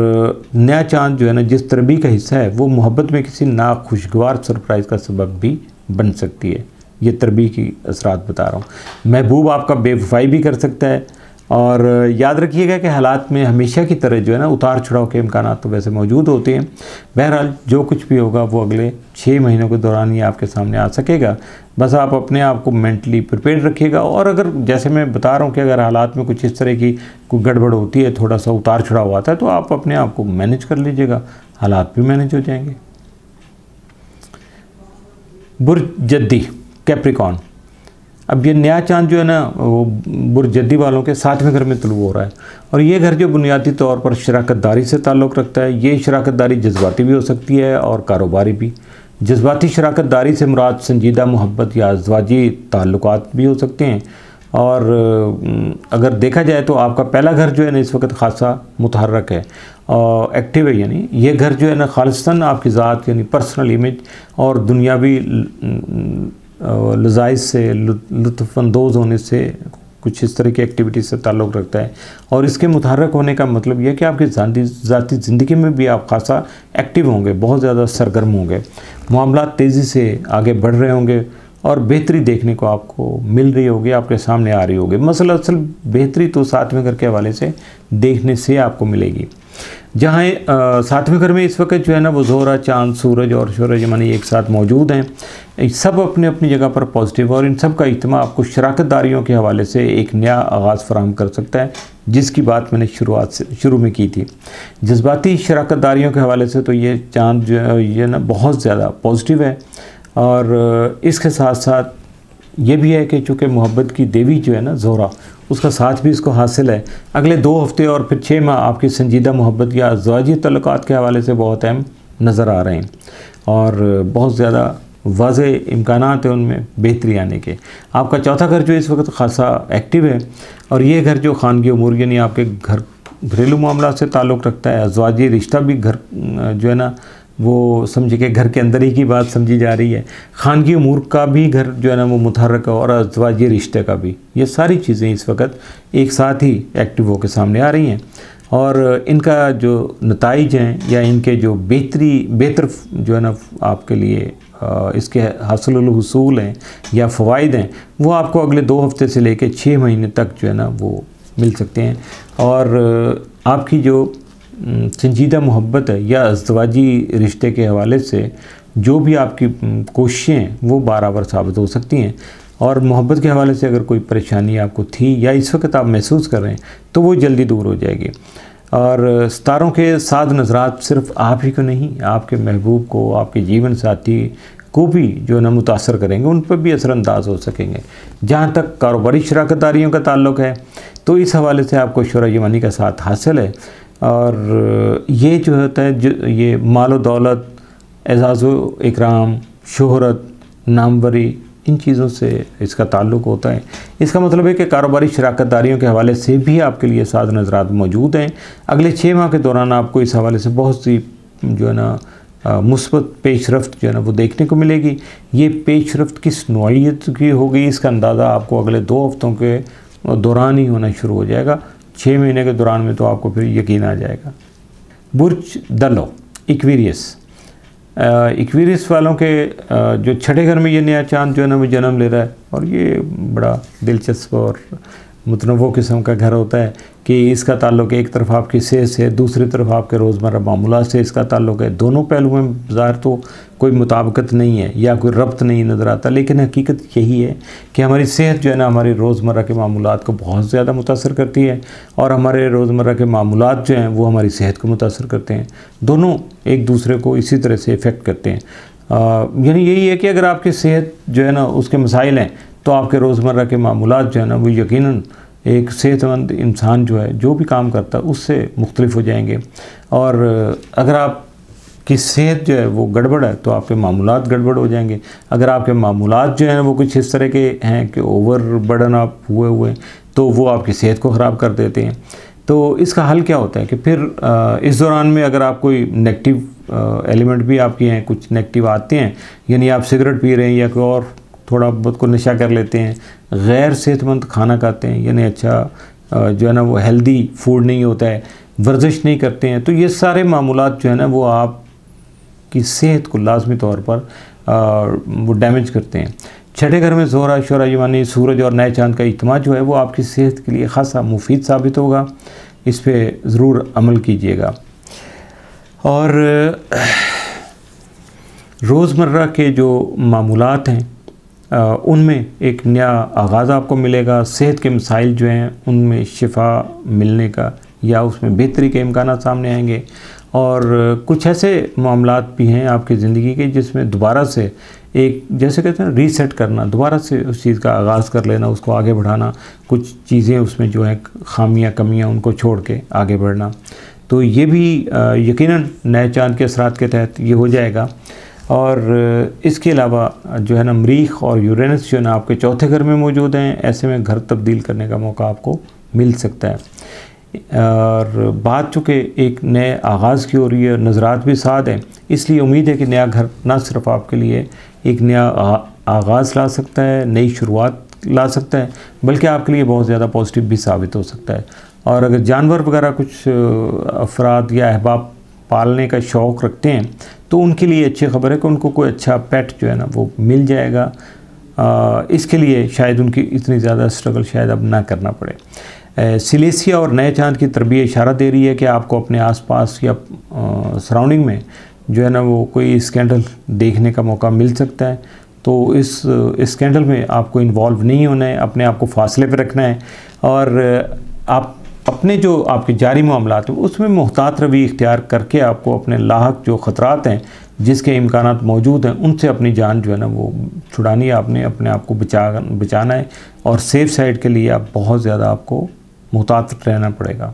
नया चांद जो है ना जिस तरबी का हिस्सा है वो मोहब्बत में किसी नाखुशगवार सरप्राइज़ का सबब भी बन सकती है। ये तरबी की असरात बता रहा हूँ। महबूब आपका बेवफाई भी कर सकता है। और याद रखिएगा कि हालात में हमेशा की तरह जो है ना उतार चढ़ाव के इम्कानात तो वैसे मौजूद होते हैं। बहरहाल जो कुछ भी होगा वो अगले 6 महीनों के दौरान ही आपके सामने आ सकेगा। बस आप अपने आप को मेंटली प्रिपेयर रखिएगा। और अगर जैसे मैं बता रहा हूँ कि अगर हालात में कुछ इस तरह की कोई गड़बड़ होती है, थोड़ा सा उतार चढ़ाव आता है, तो आप अपने आप को मैनेज कर लीजिएगा, हालात भी मैनेज हो जाएंगे। बुर्ज जद्दी कैप्रिकॉन, अब ये नया चांद जो है ना वो बुर्ज जद्दी वालों के 7वें घर में तुलू हो रहा है। और ये घर जो बुनियादी तौर पर शराकतदारी से ताल्लुक़ रखता है, ये शराकतदारी जज्बाती भी हो सकती है और कारोबारी भी। जज्बाती शराकतदारी से मुराद संजीदा मोहब्बत या अज़वाजी ताल्लुकात भी हो सकते हैं। और अगर देखा जाए तो आपका पहला घर जो है ना इस वक्त खासा मुतहर्रक है और एक्टिव है, यानी ये घर जो है ना खालिस्तान आपकी ज़ात यानी पर्सनल इमेज और दुनियावी लज़ाइज़ से लुत्फ़अंदोज़ होने से कुछ इस तरह की एक्टिविटी से ताल्लुक़ रखता है। और इसके मुतहर्रक होने का मतलब यह कि आपकी ज़ाती ज़िंदगी में भी आप खासा एक्टिव होंगे, बहुत ज़्यादा सरगर्म होंगे, मामलात तेज़ी से आगे बढ़ रहे होंगे और बेहतरी देखने को आपको मिल रही होगी, आपके सामने आ रही होगी। मसला असल बेहतरी तो 7वें घर के हवाले से देखने से आपको मिलेगी। जहाँ 7वें घर में इस वक्त जो है ना वो ज़ोहरा, चाँद, सूरज और शोरा यमानी एक साथ मौजूद हैं। सब अपनी अपनी जगह पर पॉजिटिव और इन सब का इज्तिमा आपको शराकतदारियों के हवाले से एक नया आगाज़ फराहम कर सकता है, जिसकी बात मैंने शुरू में की थी। जज्बाती शराकतदारियों के हवाले से तो ये चाँद जो है ये ना बहुत ज़्यादा पॉजिटिव है। और इसके साथ साथ ये भी है कि चूँकि मोहब्बत की देवी जो है ना ज़ोहरा, उसका साथ भी इसको हासिल है। अगले 2 हफ्ते और फिर 6 माह आपकी संजीदा मोहब्बत या ज़वाजी तल्लुकात के हवाले से बहुत अहम नज़र आ रहे हैं और बहुत ज़्यादा वाज़े इम्कानात हैं उनमें बेहतरी आने के। आपका चौथा घर जो इस वक्त ख़ासा एक्टिव है और ये घर जो ख़ानगी उमूर यानी आपके घर घरेलू मामला से ताल्लुक़ रखता है। अज़वाजी रिश्ता भी घर जो है ना वो समझिए कि घर के अंदर ही की बात समझी जा रही है। ख़ानगी उमूर का भी घर जो है ना वो मुतहर्रिक है और अज़वाजी रिश्ते का भी। ये सारी चीज़ें इस वक्त एक साथ ही एक्टिव होकर सामने आ रही हैं और इनका जो नताइज हैं या इनके जो बेहतर जो है ना आपके लिए इसके हासिल हुसूल हैं या फ़वाइद हैं वो आपको अगले 2 हफ्ते से लेकर 6 महीने तक जो है ना वो मिल सकते हैं। और आपकी जो संजीदा मोहब्बत है या अज़वाजी रिश्ते के हवाले से जो भी आपकी कोशिशें हैं वो बराबर साबित हो सकती हैं। और मोहब्बत के हवाले से अगर कोई परेशानी आपको थी या इस वक्त आप महसूस कर रहे हैं तो वो जल्दी दूर हो जाएगी। और सितारों के साथ नज़रात सिर्फ आप ही को नहीं, आपके महबूब को, आपके जीवन साथी को भी जो है ना मुतासर करेंगे, उन पर भी असरअंदाज हो सकेंगे। जहाँ तक कारोबारी शराकतदारियों का ताल्लुक़ है तो इस हवाले से आपको शोरा ईमानी का साथ हासिल है और ये जो होता है ये मालो दौलत, एज़ाज़ो इकराम, शोहरत, नामवरी, इन चीज़ों से इसका ताल्लुक़ होता है। इसका मतलब है कि कारोबारी शराकतदारियों के हवाले से भी आपके लिए साथ नज़रात मौजूद हैं। अगले 6 माह के दौरान आपको इस हवाले से बहुत सी जो है ना मुस्बत पेशरफ्त जो है ना वो देखने को मिलेगी। ये पेशरफ्त किस नौइयत की होगी इसका अंदाज़ा आपको अगले 2 हफ्तों के दौरान ही होना शुरू हो जाएगा। 6 महीने के दौरान में तो आपको फिर यकीन आ जाएगा। बुर्ज दलो एक्वेरियस, एक्वेरियस वालों के जो छठे घर में ये नया चांद जो है ना वो जन्म ले रहा है और ये बड़ा दिलचस्प और मुतनव्वो किस्म का घर होता है कि इसका ताल्लुक़ एक तरफ आपकी सेहत से, दूसरी तरफ आपके रोज़मर्रा मामूलात से इसका ताल्लुक़ है। दोनों पहलुओं में ज़ाहिर तो कोई मुताबिकत नहीं है या कोई रब्त नहीं नज़र आता, लेकिन हकीकत यही है कि हमारी सेहत जो है ना हमारी रोज़मर्रा के मामूलात को बहुत ज़्यादा मुतासर करती है और हमारे रोज़मर्रा के मामूलात जो हैं वो हमारी सेहत को मुतासर करते हैं। दोनों एक दूसरे को इसी तरह से इफ़ेक्ट करते हैं। यानी यही है कि अगर आपकी सेहत जो है ना उसके मसाइल हैं तो आपके रोज़मर्रा के मामूलात जो है ना वो यकीनन एक सेहतमंद इंसान जो है जो भी काम करता है उससे मुख्तलिफ हो जाएंगे। और अगर आपकी सेहत जो है वो गड़बड़ है तो आपके मामूलात गड़बड़ हो जाएंगे। अगर आपके मामूलात जो हैं वो कुछ इस तरह के हैं कि ओवर बर्डन आप हुए तो वो आपकी सेहत को ख़राब कर देते हैं। तो इसका हल क्या होता है कि फिर इस दौरान में अगर आप कोई नेगेटिव एलिमेंट भी आपके हैं, कुछ नेगेटिव आते हैं, यानी आप सिगरेट पी रहे हैं या कोई और थोड़ा बहुत को नशा कर लेते हैं, गैर सेहतमंद खाना खाते हैं, यानी अच्छा जो है ना वो हेल्दी फूड नहीं होता है, वर्जिश नहीं करते हैं, तो ये सारे मामूलात जो है ना वो आपकी सेहत को लाजमी तौर पर वो डैमेज करते हैं। छठे घर में ज़ोहरा, शोरा ईमानी, सूरज और नए चांद का इज्तिमा जो है वो आपकी सेहत के लिए ख़ासा मुफीद साबित होगा। इस पर ज़रूर अमल कीजिएगा। और रोज़मर्रा के जो मामूलात हैं उनमें एक नया आगाज़ आपको मिलेगा। सेहत के मसाइल जो हैं उनमें शिफा मिलने का या उसमें बेहतरी के इम्कानात सामने आएंगे। और कुछ ऐसे मामलात भी हैं आपकी ज़िंदगी के जिसमें दोबारा से एक जैसे कहते हैं रीसेट करना, दोबारा से उस चीज़ का आगाज़ कर लेना, उसको आगे बढ़ाना, कुछ चीज़ें उसमें जो हैं खामियां कमियां उनको छोड़ के आगे बढ़ना। तो ये भी यकीनन नए चांद के असरात के तहत ये हो जाएगा। और इसके अलावा जो है ना मरीख और यूरेनस जो है ना आपके चौथे घर में मौजूद हैं, ऐसे में घर तब्दील करने का मौका आपको मिल सकता है। और बात चूँकि एक नए आगाज़ की हो रही है, नज़रात भी साथ हैं, इसलिए उम्मीद है कि नया घर ना सिर्फ आपके लिए एक नया आगाज़ ला सकता है, नई शुरुआत ला सकता है, बल्कि आपके लिए बहुत ज़्यादा पॉजिटिव भी साबित हो सकता है। और अगर जानवर वगैरह कुछ अफराद या अहबाब पालने का शौक़ रखते हैं तो उनके लिए अच्छी खबर है कि उनको कोई अच्छा पेट जो है ना वो मिल जाएगा। इसके लिए शायद उनकी इतनी ज़्यादा स्ट्रगल शायद अब ना करना पड़े। सिलेसिया और नए चांद की तरबियत इशारा दे रही है कि आपको अपने आसपास या सराउंडिंग में जो है ना वो कोई स्कैंडल देखने का मौका मिल सकता है। तो इस स्कैंडल में आपको इन्वॉल्व नहीं होना है, अपने आप को फासले पर रखना है और आप अपने जो आपके जारी मामलात हैं उसमें मुहतात रवि इख्तियार करके आपको अपने लाहक जो ख़तरात हैं जिसके इम्कानात मौजूद हैं उनसे अपनी जान जो है ना वो छुड़ानी है, आपने अपने आप को बचाना है और सेफ साइड के लिए आप बहुत ज़्यादा आपको मुहतात रहना पड़ेगा।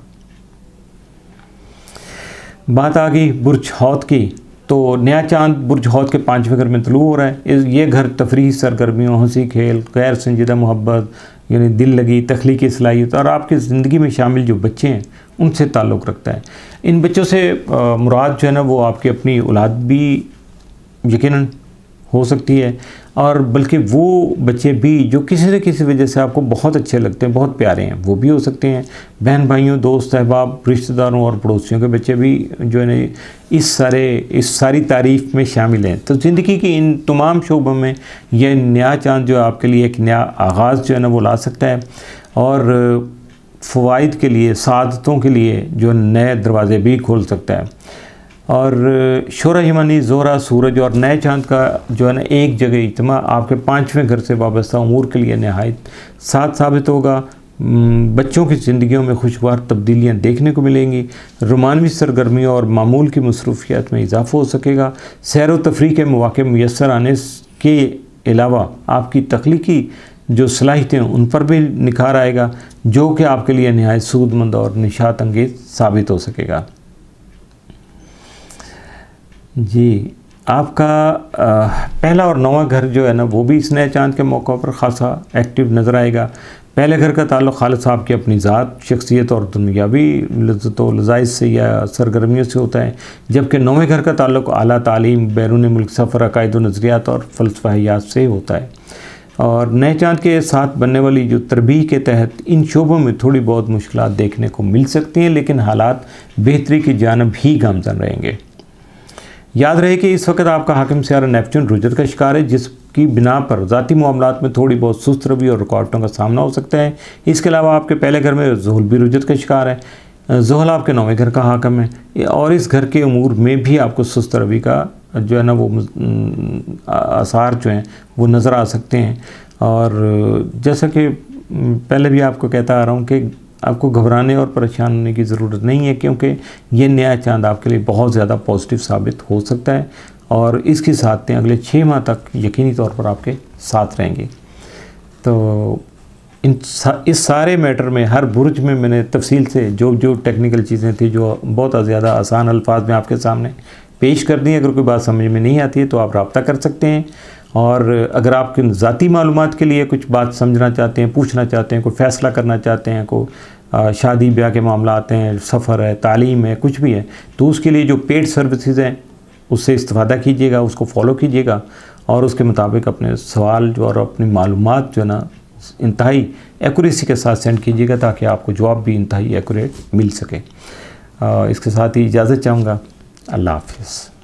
बात आ गई बुर्ज हौत की, तो नया चांद बुर्ज हौत के 5वें घर में तलू हो रहा है। ये घर तफरीही सरगर्मियों, हंसी खेल, गैर संजीदा मोहब्बत यानी दिल लगी, तख्लीकी सलाहियत और आपकी ज़िंदगी में शामिल जो बच्चे हैं उनसे ताल्लुक़ रखता है। इन बच्चों से मुराद जो है ना वो आपकी अपनी औलाद भी यकीनन हो सकती है, और बल्कि वो बच्चे भी जो किसी न किसी वजह से आपको बहुत अच्छे लगते हैं, बहुत प्यारे हैं, वो भी हो सकते हैं। बहन भाइयों, दोस्त अहबाब, रिश्तेदारों और पड़ोसियों के बच्चे भी जो है ना इस सारी तारीफ़ में शामिल हैं। तो ज़िंदगी की इन तमाम शोबों में यह नया चांद जो आपके लिए एक नया आगाज़ जो है ना वो ला सकता है, और फ़वाइद के लिए, सादतों के लिए जो नए दरवाज़े भी खोल सकता है। और शोरा हिमानी, ज़ोहरा, सूरज और नए चांद का जो है ना एक जगह इज्तिमा आपके 5वें घर से वाबस्ता उमूर के लिए नहायत साथ साबित होगा। बच्चों की ज़िंदगियों में खुशगवार तब्दीलियाँ देखने को मिलेंगी। रोमानवी सरगर्मियों और मामूल की मसरूफियत में इजाफ़ा हो सकेगा। सैर व तफरीह के मौक़े मुयस्सर आने के अलावा आपकी तख्लीकी जो सलाहियतें उन पर भी निखार आएगा, जो कि आपके लिए नहायत सूदमंद और निशात अंगेज़ साबित हो सकेगा। जी, आपका पहला और 9वां घर जो है ना वो भी इस नए चांद के मौक़ों पर ख़ासा एक्टिव नज़र आएगा। पहले घर का ताल्लुक़ खालिद साहब की अपनी ज़ात, शख्सियत और दुनियावी लज़्ज़तों लज़ाइज़ से या सरगर्मियों से होता है, जबकि 9वें घर का ताल्लुक़ आला तालीम, बैरून मुल्क सफ़र, अक़ायद व नज़रियात और फ़लसफ़ायात से होता है। और नए चांद के साथ बनने वाली जो तरबीह के तहत इन शोबों में थोड़ी बहुत मुश्किलात देखने को मिल सकती हैं, लेकिन हालात बेहतरी की जानब ही गामज़न रहेंगे। याद रहे कि इस वक्त आपका हाकिम सियारा नेपच्यून रुजत का शिकार है, जिसकी बिना पर ज़ाती मामलात में थोड़ी बहुत सुस्त रवि और रुकावटों का सामना हो सकता है। इसके अलावा आपके पहले घर में ज़ुहल भी रुजत का शिकार है। ज़ुहल आपके 9वें घर का हाकिम है, और इस घर के उमूर में भी आपको सुस्त रवि का जो है ना वो आसार जो हैं वो नज़र आ सकते हैं। और जैसा कि पहले भी आपको कहता आ रहा हूँ कि आपको घबराने और परेशान होने की ज़रूरत नहीं है, क्योंकि ये नया चांद आपके लिए बहुत ज़्यादा पॉजिटिव साबित हो सकता है, और इसकी साथें अगले 6 माह तक यकीनी तौर पर आपके साथ रहेंगी। तो इस सारे मैटर में हर बुर्ज में मैंने तफसील से जो टेक्निकल चीज़ें थी, जो बहुत ज़्यादा आसान अल्फाज में आपके सामने पेश कर दी। अगर कोई बात समझ में नहीं आती है तो आप रब्ता कर सकते हैं, और अगर आपके ज़ाती मालूमात के लिए कुछ बात समझना चाहते हैं, पूछना चाहते हैं, कोई फ़ैसला करना चाहते हैं, कोई शादी ब्याह के मामला आते हैं, सफ़र है, तालीम है, कुछ भी है, तो उसके लिए जो पेड सर्विसेज हैं उससे इस्तेफ़ादा कीजिएगा, उसको फॉलो कीजिएगा, और उसके मुताबिक अपने सवाल जो और अपनी मालूमात जो है ना इंतहाई एक्यूरेसी के साथ सेंड कीजिएगा, ताकि आपको जवाब भी इंतहाई एक्यूरेट मिल सके। इसके साथ ही इजाज़त चाहूँगा। अल्लाह हाफ़िज़।